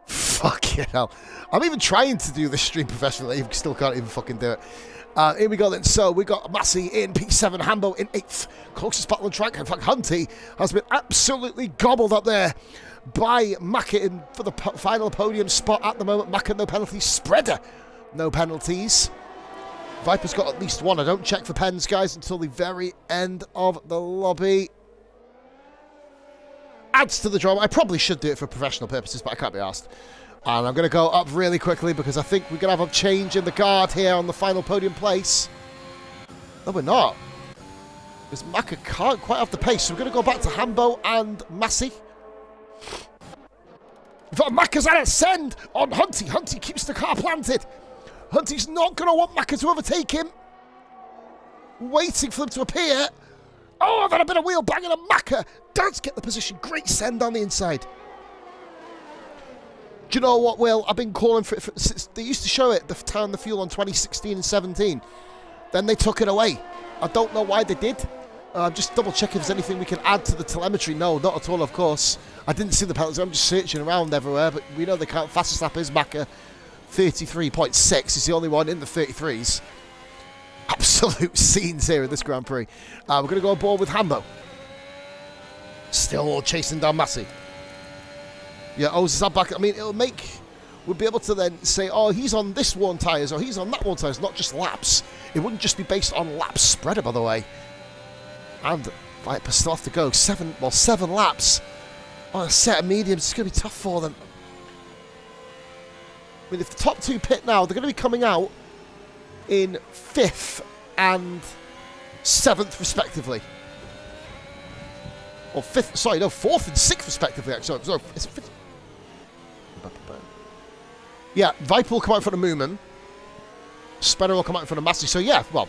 Fucking hell. I'm even trying to do this stream professionally. Still can't even fucking do it. Here we go then. So we got Massey in P7, Hambo in 8th. Closest battle on track. In fact, Hunty has been absolutely gobbled up there by Maka for the final podium spot at the moment. Maka, no penalties. Spreader, no penalties. Viper's got at least one. I don't check for pens, guys, until the very end of the lobby. Adds to the drama. I probably should do it for professional purposes, but I can't be asked. And I'm going to go up really quickly because I think we're going to have a change in the guard here on the final podium place. No, we're not. Because Maka can't quite have the pace. So we're going to go back to Hambo and Massey. But Maka's at a send on Hunty. Hunty keeps the car planted. Hunty's not going to want Maka to overtake him. Waiting for them to appear. Oh, then a bit of wheel banging, and Maka does get the position. Great send on the inside. Do you know what, Will? I've been calling for it since they used to show it, the time the fuel on 2016 and 17. Then they took it away. I don't know why they did. I'm just double checking if there's anything we can add to the telemetry. No, not at all, of course. I didn't see the penalties. I'm just searching around everywhere, but we know they can't. Fastest lap is Maka, 33.6. He's the only one in the 33s. Absolute scenes here in this Grand Prix. We're going to go aboard with Hambo. Still chasing down Massey. Yeah, oh, is that back? I mean, it'll make... We'll be able to then say, oh, he's on this one tyres, or he's on that one tyres, not just laps. It wouldn't just be based on lap spreader, by the way. And Viper still have to go 7 laps on a set of mediums. It's going to be tough for them. I mean, if the top two pit now, they're going to be coming out in 5th and 7th respectively. Or 5th, sorry, no, 4th and 6th respectively. Sorry, is it 5th? Yeah, Viper will come out in front of Moomin. Spreader will come out in front of Massey. So yeah, well,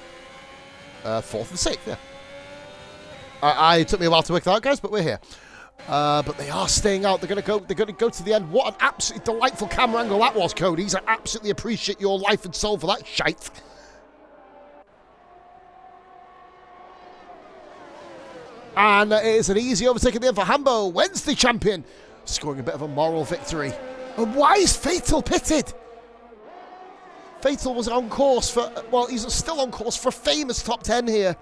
4th and 6th, yeah. It took me a while to work that out, guys, but we're here. But they are staying out. They're going to go to the end. What an absolutely delightful camera angle that was, Cody's. I absolutely appreciate your life and soul for that shite. And it is an easy overtake at the end for Hambo, Wednesday champion, scoring a bit of a moral victory. And why is Fatal pitted? Fatal was on course for, well, he's still on course for a famous top 10 here.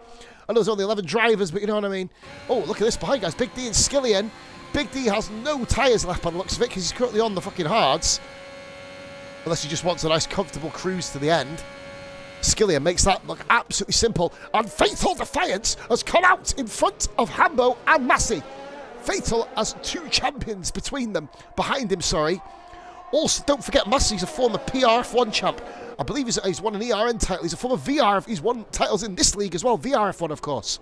I know there's only 11 drivers, but you know what I mean. Oh, look at this behind, guys. Big D and Skillian. Big D has no tyres left by the looks of it because he's currently on the fucking hards. Unless he just wants a nice, comfortable cruise to the end. Skillian makes that look absolutely simple. And Fatal Defiance has come out in front of Hambo and Massey. Fatal has 2 champions behind him, sorry. Also, don't forget, Massey's a former RRF1 champ. I believe he's won an ERN title. He's a former VRF. He's won titles in this league as well. VRF1, of course.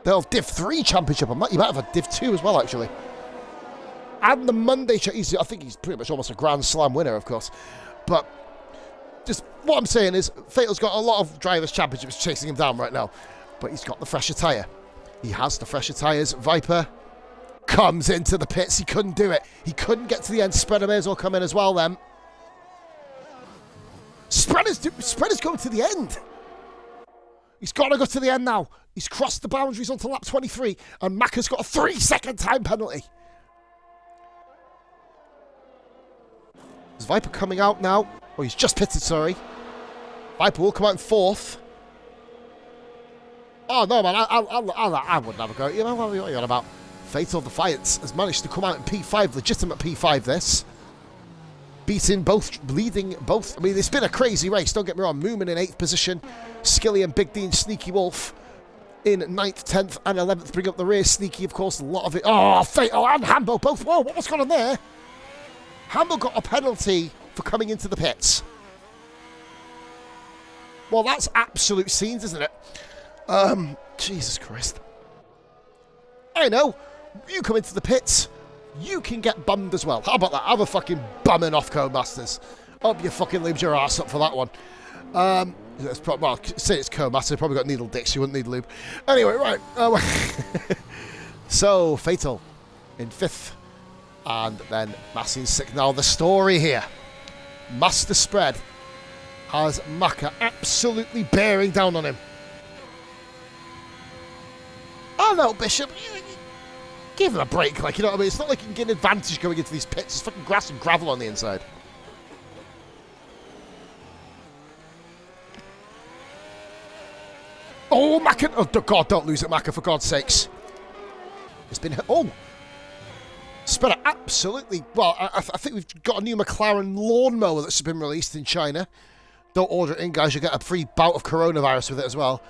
They'll have Div 3 championship. You might have a Div 2 as well, actually. And the Monday, I think he's pretty much almost a Grand Slam winner, of course. But just what I'm saying is, Fatal's got a lot of drivers' championships chasing him down right now. But he's got the fresher tyre. He has the fresher tyres. Viper comes into the pits. He couldn't do it. He couldn't get to the end. Spreader may as well come in as well then. Spreader's going to the end. He's got to go to the end now. He's crossed the boundaries onto lap 23, and Maka's got a 3-second time penalty. Is Viper coming out now? Oh, he's just pitted, sorry. Viper will come out in 4th. Oh, no, man, I wouldn't have a go. You know, what are you on about? Fatal Defiance has managed to come out in P5, legitimate P5 this. Beating both, leading both. I mean, it's been a crazy race, don't get me wrong. Moomin in 8th position. Skilly and Big D and Sneaky Wolf in 9th, 10th and 11th. Bring up the rear. Sneaky, of course, a lot of it. Oh, Fatal and Hambo both. Whoa, what's going on there? Hambo got a penalty for coming into the pits. Well, that's absolute scenes, isn't it? Jesus Christ. I know. You come into the pits, you can get bummed as well. How about that? Have a fucking bumming off, Codemasters. Hope you fucking lubed your ass up for that one. Well, say it's Codemaster, probably got needle dicks, you wouldn't need lube. Anyway, right. So, Fatal in 5th. And then Massey in 6th. Now, the story here. Master Spread has Maka absolutely bearing down on him. Oh no, Bishop. Give him a break, like, you know what I mean? It's not like you can get an advantage going into these pits. It's fucking grass and gravel on the inside. Maka, oh God, don't lose it, Maka, for God's sakes. It's been, oh. Spreader absolutely, well, I think we've got a new McLaren lawnmower that's been released in China. Don't order it in, guys, you'll get a free bout of coronavirus with it as well.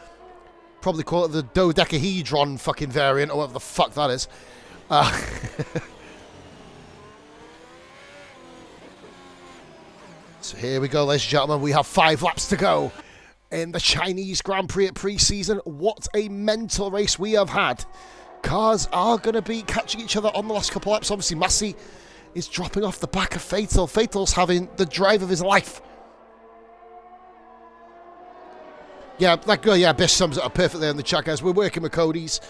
Probably call it the dodecahedron fucking variant, or whatever the fuck that is. So here we go, ladies and gentlemen. We have 5 laps to go in the Chinese Grand Prix at pre-season. What a mental race we have had. Cars are going to be catching each other on the last couple of laps. Obviously, Massey is dropping off the back of Fatal. Fatal's having the drive of his life. Yeah, Bish sums it up perfectly on the chat, guys. We're working with Cody's.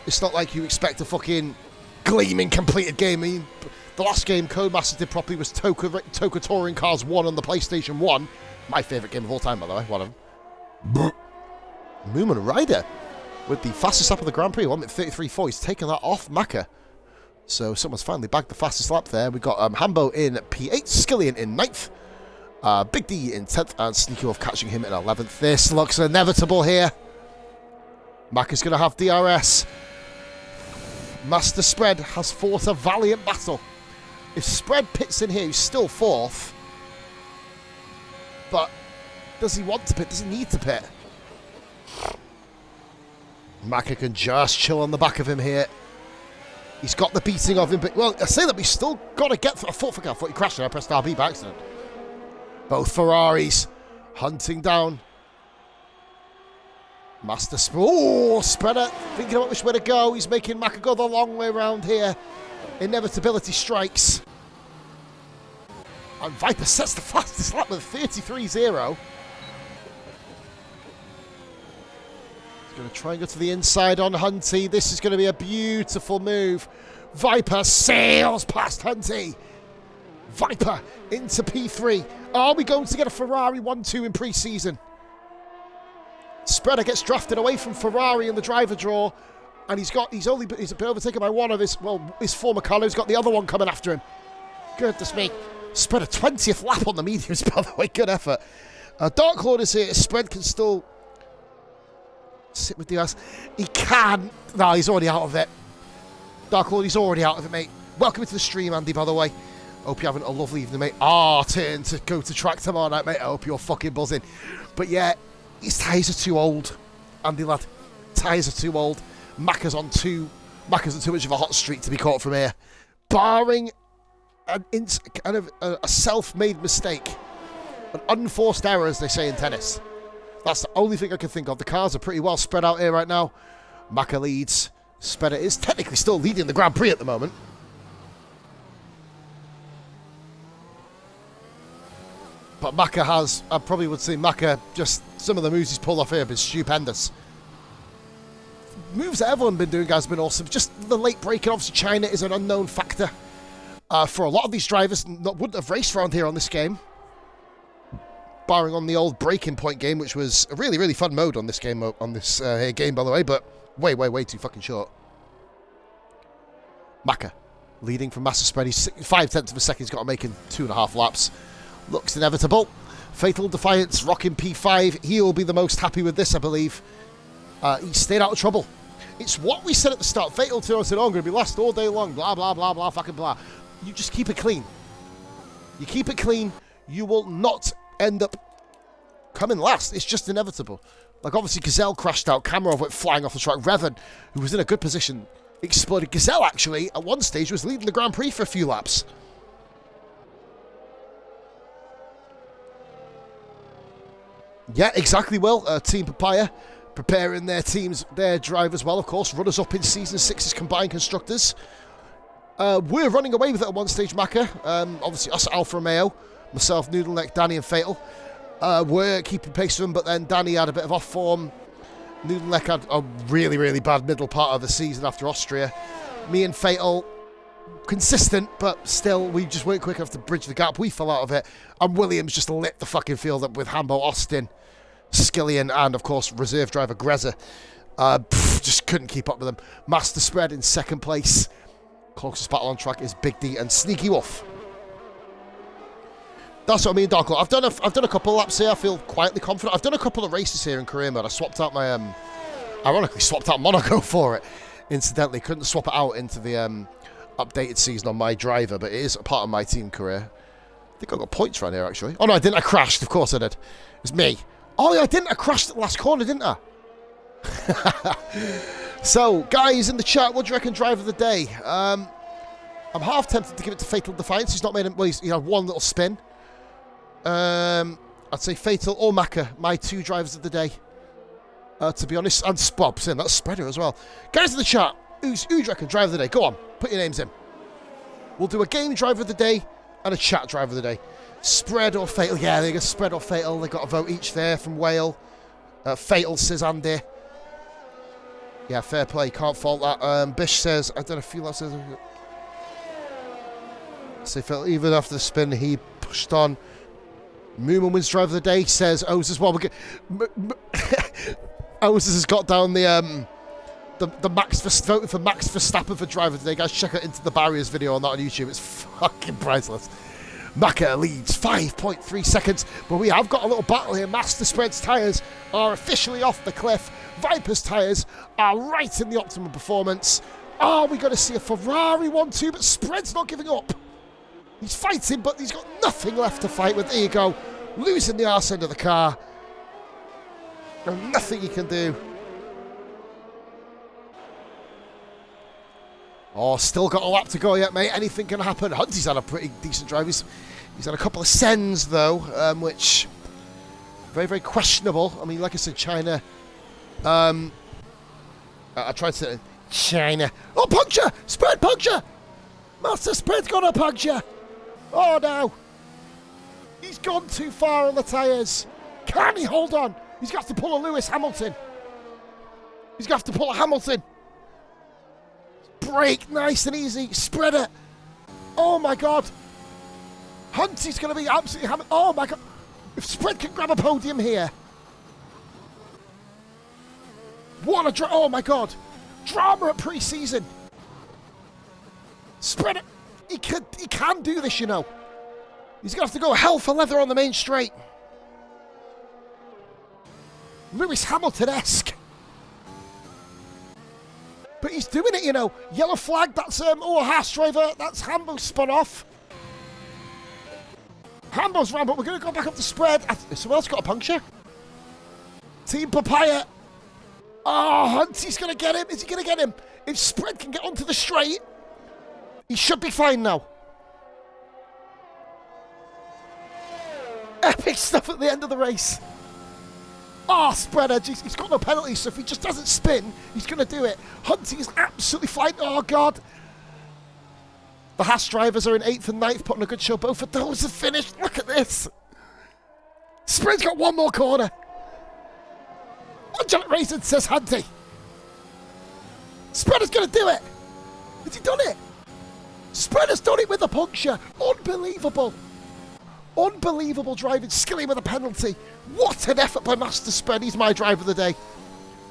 It's not like you expect a fucking gleaming completed game. I mean, the last game Codemasters did properly was Toka Touring Cars 1 on the PlayStation 1. My favourite game of all time, by the way. One of them. Moomin Rider with the fastest lap of the Grand Prix, 1 minute 33.4. He's taken that off Maka. So someone's finally bagged the fastest lap there. We've got Hambo in P8, Skillian in 9th. Big D in 10th, and Sneaky Wolf catching him in 11th. This looks inevitable here. Maka's going to have DRS. Master Spread has fought a valiant battle. If Spread pits in here, he's still 4th. But does he want to pit? Does he need to pit? Maka can just chill on the back of him here. He's got the beating of him, but, well, I say that, we still got to get through. I thought he crashed and I pressed RB by accident. Both Ferraris hunting down Master Spreader thinking about which way to go. He's making Maka go the long way around here. Inevitability strikes. And Viper sets the fastest lap with 33.0. He's going to try and go to the inside on Hunty. This is going to be a beautiful move. Viper sails past Hunty. Viper into P3. Are we going to get a Ferrari 1-2 in pre-season? Spreader gets drafted away from Ferrari in the driver draw, and he's been overtaken by one of his former colleagues. He's got the other one coming after him. Goodness me. Spreader 20th lap on the mediums, by the way. Good effort. Dark Lord is here. Spread can still sit with DRS. He can. No, he's already out of it. Dark Lord, he's already out of it, mate. Welcome to the stream, Andy, by the way. Hope you're having a lovely evening, mate. Turn to go to track tomorrow night, mate. I hope you're fucking buzzing. But yeah, his tyres are too old, Andy lad. Tyres are too old. Maka's on too much of a hot streak to be caught from here. Barring a self-made mistake. An unforced error, as they say in tennis. That's the only thing I can think of. The cars are pretty well spread out here right now. Maka leads. Spreader is technically still leading the Grand Prix at the moment. But Maka has, I probably would say Maka, just some of the moves he's pulled off here have been stupendous. Moves that everyone been doing, guys, have been awesome. Just the late braking, obviously China is an unknown factor. For a lot of these drivers, wouldn't have raced around here on this game. Barring on the old breaking point game, which was a really, really fun mode on this game, game, by the way, but way too fucking short. Maka, leading from Master Spread. He's 5/10 of a second. He's got to make in 2.5 laps. Looks inevitable. Fatal Defiance, rocking P5. He will be the most happy with this, I believe. He stayed out of trouble. It's what we said at the start. Fatal said, oh, I'm going to be last all day long. Blah, blah, blah, blah, fucking blah. You just keep it clean. You keep it clean, you will not end up coming last. It's just inevitable. Like, obviously, Gazelle crashed out. Kamarov went flying off the track. Revan, who was in a good position, exploded. Gazelle, actually, at one stage, was leading the Grand Prix for a few laps. Yeah, exactly, Will. Team Papaya preparing their drivers well, of course. Runners up in Season 6's combined constructors. We're running away with it at one stage, Maka. Obviously, us, Alfa Romeo, myself, Noodleneck, Danny and Fatal. We're keeping pace with them, but then Danny had a bit of off form. Noodleneck had a really, really bad middle part of the season after Austria. Me and Fatal, consistent, but still, we just weren't quick enough to bridge the gap. We fell out of it, and Williams just lit the fucking field up with Hambo, Austin, Skillian, and, of course, reserve driver Greza. Just couldn't keep up with them. Master Spread in second place. Closest battle on track is Big D and Sneaky Wolf. That's what I mean, Darko. I've done a couple of laps here. I feel quietly confident. I've done a couple of races here in career mode. I swapped out my Ironically, swapped out Monaco for it. Incidentally, couldn't swap it out into the updated season on my driver, but it is a part of my team career. I think I got points right here, actually. Oh, no, I didn't. I crashed. Of course I did. It was me. Oh, yeah, I didn't. I crashed at the last corner, didn't I? So, guys in the chat, what do you reckon driver of the day? I'm half tempted to give it to Fatal Defiance. He's not made him. Well, he had one little spin. I'd say Fatal or Maka, my 2 drivers of the day. To be honest, and Bob's in. That's Spreader as well. Guys in the chat, who do you reckon driver of the day? Go on, put your names in. We'll do a game driver of the day and a chat driver of the day. Spread or Fatal? Yeah, they got Spread or Fatal. They got a vote each there from Whale. Fatal says Andy. Yeah, fair play. Can't fault that. Bish says, I don't know if you lot says. So Fatal, even after the spin, he pushed on. Moomin wins driver of the day. Says Oz as well. Oz has got down the Max voting for Max Verstappen for driver today, guys. Check out Into the Barriers video on that on YouTube. It's fucking priceless. Maka leads 5.3 seconds, but we have got a little battle here. Master Spread's tyres are officially off the cliff. Viper's tyres are right in the optimum performance. Are we going to see a Ferrari 1-2? But Spread's not giving up. He's fighting, but he's got nothing left to fight with. There you go. Losing the arse end of the car. And nothing he can do. Oh, still got a lap to go yet, mate. Anything can happen. Hunty's had a pretty decent drive. He's had a couple of sends, though, which very, very questionable. I mean, like I said, China. I tried to... China. Oh, puncture! Spread puncture! Master Spread's got a puncture! Oh, no. He's gone too far on the tyres. Can he hold on? He's got to pull a Lewis Hamilton. He's got to pull a Hamilton. Brake, nice and easy. Spread it. Oh, my God. Hunty's going to be absolutely hammered. Oh, my God. If Spread can grab a podium here. What a drama. Oh, my God. Drama at pre-season. Spread it. He can do this, you know. He's going to have to go hell for leather on the main straight. Lewis Hamilton-esque. But he's doing it, you know. Yellow flag, that's a Haas driver. That's Hambo spun off. Hambo's round, but we're going to go back up to Spread. Someone else got a puncture. Team Papaya. Oh, Hunty's going to get him. Is he going to get him? If Spread can get onto the straight, he should be fine now. Epic stuff at the end of the race. Oh, Spreader, he's got no penalty, so if he just doesn't spin, he's going to do it. Hunty is absolutely flying. Oh, God. The Haas drivers are in 8th and 9th, putting a good show. Both of those have finished. Look at this. Spread's got one more corner. Angelic Racing says Hunty. Spreader's going to do it. Has he done it? Spreader's done it with a puncture. Unbelievable. Unbelievable driving, skilling with a penalty. What an effort by Master Spread. He's my driver of the day.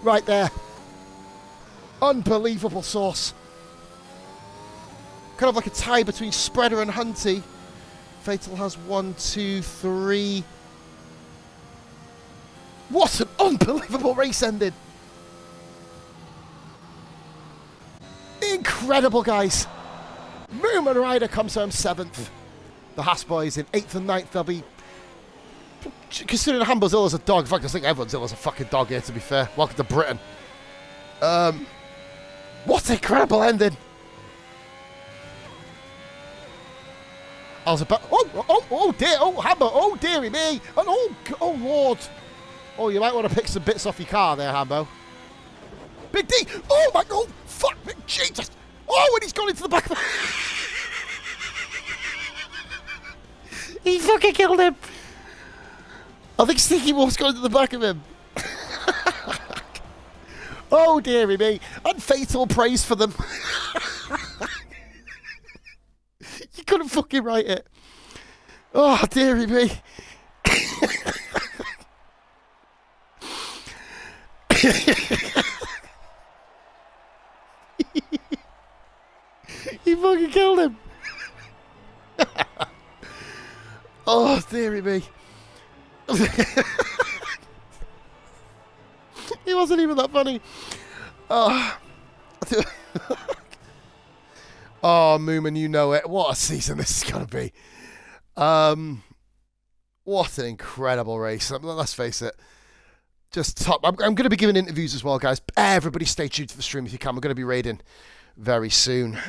Right there. Unbelievable sauce. Kind of like a tie between Spreader and Hunty. Fatal has 1, 2, 3. What an unbelievable race ending. Incredible, guys. Moomin Rider comes home 7th. The Haas boys in 8th and 9th. They'll be... Considering Hambo's ill as a dog. In fact, I think everyone's ill as a fucking dog here, to be fair. Welcome to Britain. What a incredible ending. I was about... Oh, dear. Oh, Hambo. Oh, dearie me. Oh, Lord. Oh, you might want to pick some bits off your car there, Hambo. Big D. Oh, my God. Fuck me. Jesus. Oh, and he's gone into the back of the... He fucking killed him. I think Sneaky Wolf's going to the back of him. Oh, dearie me. And Fatal praise for them. You couldn't fucking write it. Oh, dearie me. He fucking killed him. Oh, dearie me. He wasn't even that funny. Oh, oh, Moomin, you know it. What a season this is going to be. What an incredible race. Let's face it. Just top. I'm going to be giving interviews as well, guys. Everybody stay tuned to the stream if you can. We're going to be raiding very soon.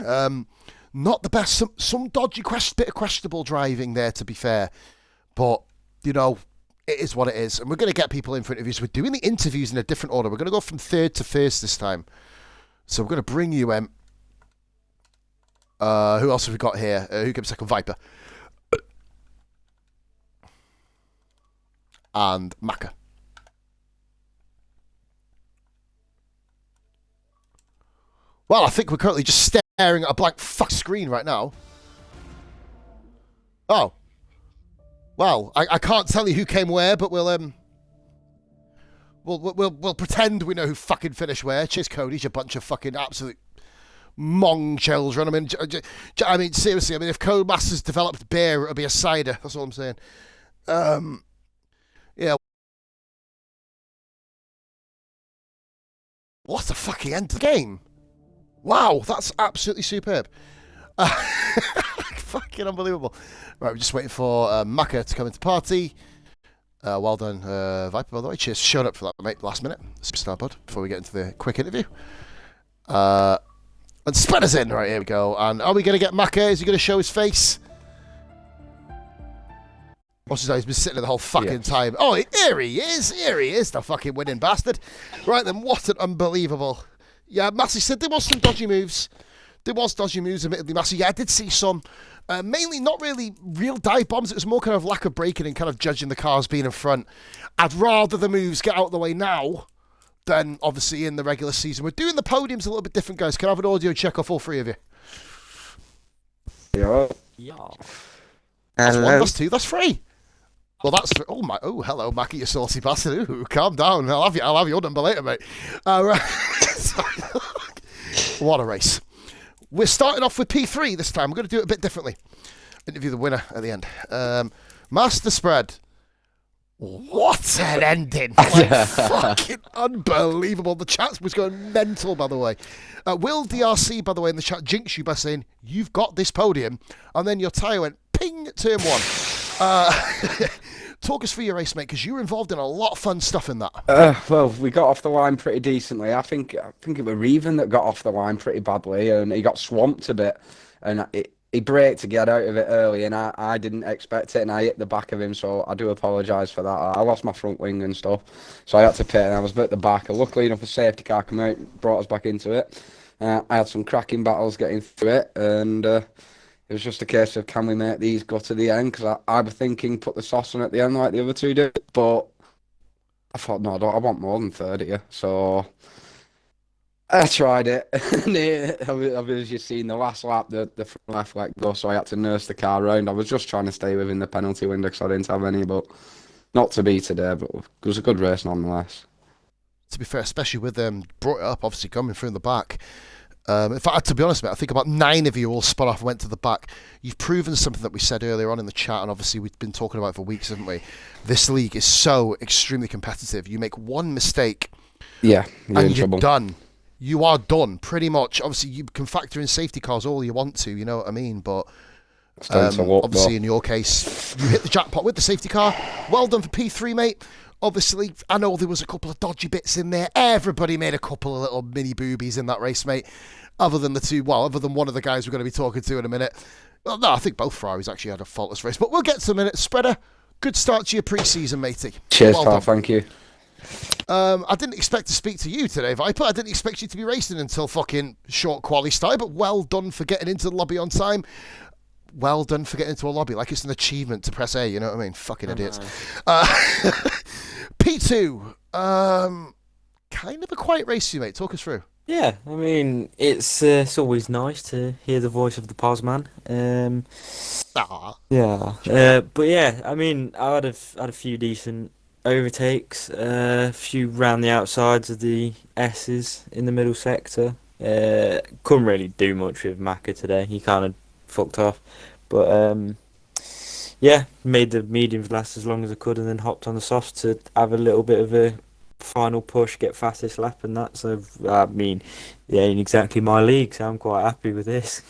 Not the best. Some dodgy, bit of questionable driving there, to be fair. But, you know, it is what it is. And we're going to get people in for interviews. We're doing the interviews in a different order. We're going to go from third to first this time. So we're going to bring you in. Who else have we got here? Who gives a second? Viper. And Maka. Well, I think we're currently just staring at a blank fuck screen right now. Oh. Well, I can't tell you who came where, but we'll pretend we know who fucking finished where. Cheers, Cody. You're a bunch of fucking absolute mong children. I mean, seriously. I mean, if Codemasters developed beer, it'll be a cider. That's all I'm saying. Yeah. What a fucking end to the game. Wow, that's absolutely superb. Fucking unbelievable. Right, we're just waiting for Maka to come into party. Well done, Viper, by the way. Cheers. Showed up for that, mate, last minute. Superstar bud, before we get into the quick interview. And Spreader's in. Right, here we go. And are we going to get Maka? Is he going to show his face? What's his name? He's been sitting there the whole fucking time. Oh, here he is. Here he is, the fucking winning bastard. Right then, what an unbelievable... Yeah, Massey said there was some dodgy moves. There was dodgy moves, admittedly, Massey. Yeah, I did see some. Mainly not really real dive bombs. It was more kind of lack of braking and kind of judging the cars being in front. I'd rather the moves get out of the way now than, obviously, in the regular season. We're doing the podiums a little bit different, guys. Can I have an audio check off all three of you? Yeah. That's one, that's two, that's three. Well, that's... Oh, hello, Mackie, you saucy bastard. Ooh, calm down. I'll have your number later, mate. Right. What a race. We're starting off with P3 this time. We're going to do it a bit differently. Interview the winner at the end. Master Spread. What an ending. Like, fucking unbelievable. The chat was going mental, by the way. Will DRC, by the way, in the chat jinx you by saying, you've got this podium. And then your tyre went ping, turn one. Talk us through your race, mate, because you were involved in a lot of fun stuff in that. Well, we got off the line pretty decently. I think it was Reven that got off the line pretty badly, and he got swamped a bit, and he braked to get out of it early, and I didn't expect it, and I hit the back of him, so I do apologise for that. I lost my front wing and stuff, so I had to pit, and I was at the back. Luckily enough, a safety car came out, brought us back into it. I had some cracking battles getting through it, and... it was just a case of, can we make these go to the end? Because I was thinking put the sauce on at the end like the other two did. But I thought, no, I want more than 30 here. So I tried it. I've just seen the last lap, the front left let go, so I had to nurse the car around. I was just trying to stay within the penalty window because I didn't have any, but not to be today. But it was a good race nonetheless. To be fair, especially with them brought it up, obviously coming through in the back. In fact, to be honest, mate, I think about 9 of you all spun off and went to the back. You've proven something that we said earlier on in the chat, and obviously we've been talking about it for weeks, haven't we? This league is so extremely competitive. You make one mistake, and you're trouble. done. You are done, pretty much. Obviously, you can factor in safety cars all you want to, you know what I mean? But obviously, in your case, you hit the jackpot with the safety car. Well done for P3, mate. Obviously, I know there was a couple of dodgy bits in there. Everybody made a couple of little mini boobies in that race, mate. Other than one of the guys we're going to be talking to in a minute. Well, no, I think both Ferraris actually had a faultless race. But we'll get to a minute. Spreader, good start to your pre-season, matey. Cheers, pal. Thank you. I didn't expect to speak to you today, Viper. I didn't expect you to be racing until fucking short quali style. But well done for getting into the lobby on time. Well done for getting into a lobby. Like it's an achievement to press A, you know what I mean? Fucking idiots. P2, kind of a quiet race for you, mate. Talk us through. Yeah, I mean, it's always nice to hear the voice of the Posman. But yeah, I mean, I had a few decent overtakes, a few round the outsides of the S's in the middle sector. Couldn't really do much with Maka today. He kind of fucked off, but yeah, made the mediums last as long as I could, and then hopped on the softs to have a little bit of a final push, get fastest lap and that. So I mean, yeah, ain't exactly my league, so I'm quite happy with this.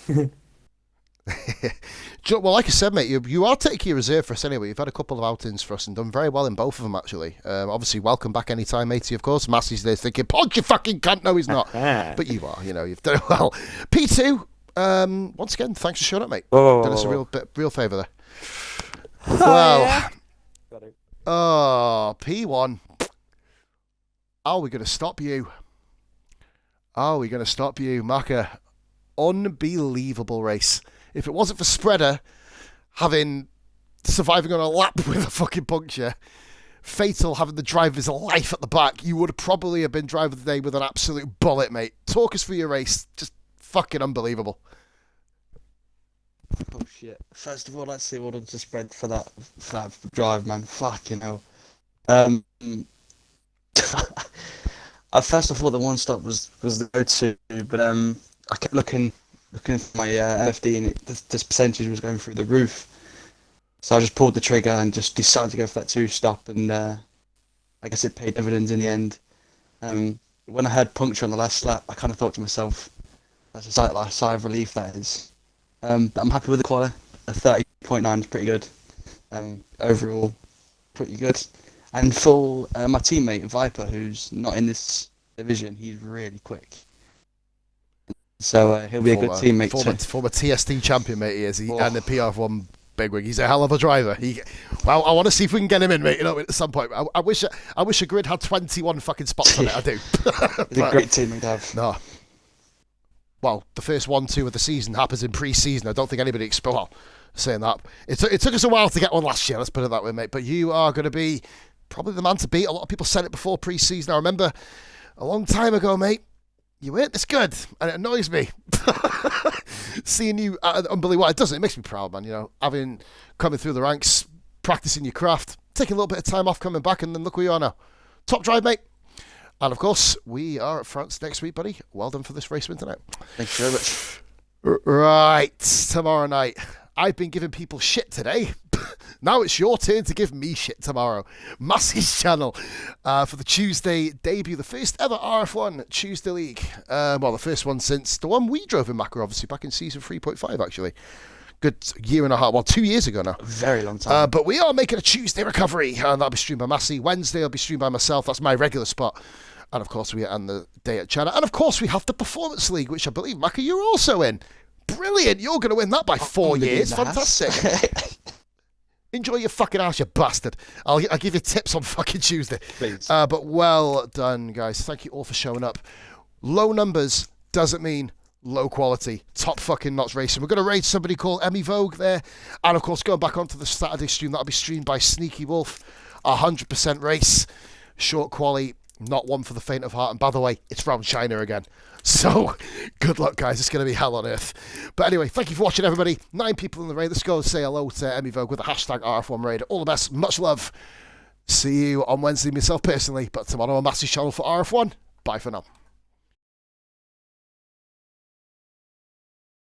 Well, like I said, mate, you are taking your reserve for us anyway. You've had a couple of outings for us and done very well in both of them, actually. Obviously, welcome back anytime, matey, of course. Massey's there thinking, Pod, you fucking cunt. No, he's not. But you are, you've done well. P2, once again, thanks for showing up, mate. Done us a real favour there. Well, P1. Are we going to stop you? Are we going to stop you, Maka? Unbelievable race. If it wasn't for Spreader surviving on a lap with a fucking puncture, Fatal having the driver's life at the back, you would probably have been driver of the day with an absolute bullet, mate. Talk us through your race. Just fucking unbelievable. Oh shit! First of all, let's see what to spread for that drive, man. Fucking hell. I first of all, the one stop was the go-to, but I kept looking for my FD, and this percentage was going through the roof. So I just pulled the trigger and just decided to go for that 2-stop, and I guess it paid dividends in the end. When I had puncture on the last lap, I kind of thought to myself, that's a sigh of relief, that is. I'm happy with the quali. A 30.9 is pretty good. Overall, pretty good. And for my teammate Viper, who's not in this division, he's really quick. So he'll be a good teammate. Former TST champion, mate, he is. And the PR1 bigwig. He's a hell of a driver. Well, I want to see if we can get him in, mate. At some point. I wish a grid had 21 fucking spots on it. I do. He's a great teammate to have. No. Well, the first 1-2 of the season happens in pre-season. I don't think anybody saying that. It took us a while to get one last year. Let's put it that way, mate. But you are going to be probably the man to beat. A lot of people said it before pre-season. I remember a long time ago, mate. You weren't this good, and it annoys me. Seeing you unbelievable. It doesn't. It makes me proud, man. Coming through the ranks, practicing your craft, taking a little bit of time off, coming back, and then look where you are now. Top drive, mate. And of course, we are at France next week, buddy. Well done for this race win tonight. Thank you very much. Right, tomorrow night. I've been giving people shit today. Now it's your turn to give me shit tomorrow. Massey's channel for the Tuesday debut, the first ever RF1 Tuesday League. The first one since the one we drove in Macca, obviously, back in season 3.5, actually. Good year and a half, 2 years ago now. A very long time. But we are making a Tuesday recovery, and that'll be streamed by Massey. Wednesday will be streamed by myself. That's my regular spot. And of course, we end the day at China. And of course, we have the Performance League, which I believe, Macca, you're also in. Brilliant. You're going to win that by 4 years. Fantastic. Enjoy your fucking ass, you bastard. I'll give you tips on fucking Tuesday. Please. But well done, guys. Thank you all for showing up. Low numbers doesn't mean low quality. Top fucking notch racing. We're going to raid somebody called Emmy Vogue there. And of course, going back onto the Saturday stream, that'll be streamed by Sneaky Wolf. 100% race. Short quali. Not one for the faint of heart. And by the way, it's round China again. So, good luck, guys. It's going to be hell on earth. But anyway, thank you for watching, everybody. 9 people in the raid. Let's go and say hello to Emmy Vogue with the hashtag RF1 raid. All the best. Much love. See you on Wednesday, myself personally. But tomorrow on Massey's channel for RF1. Bye for now.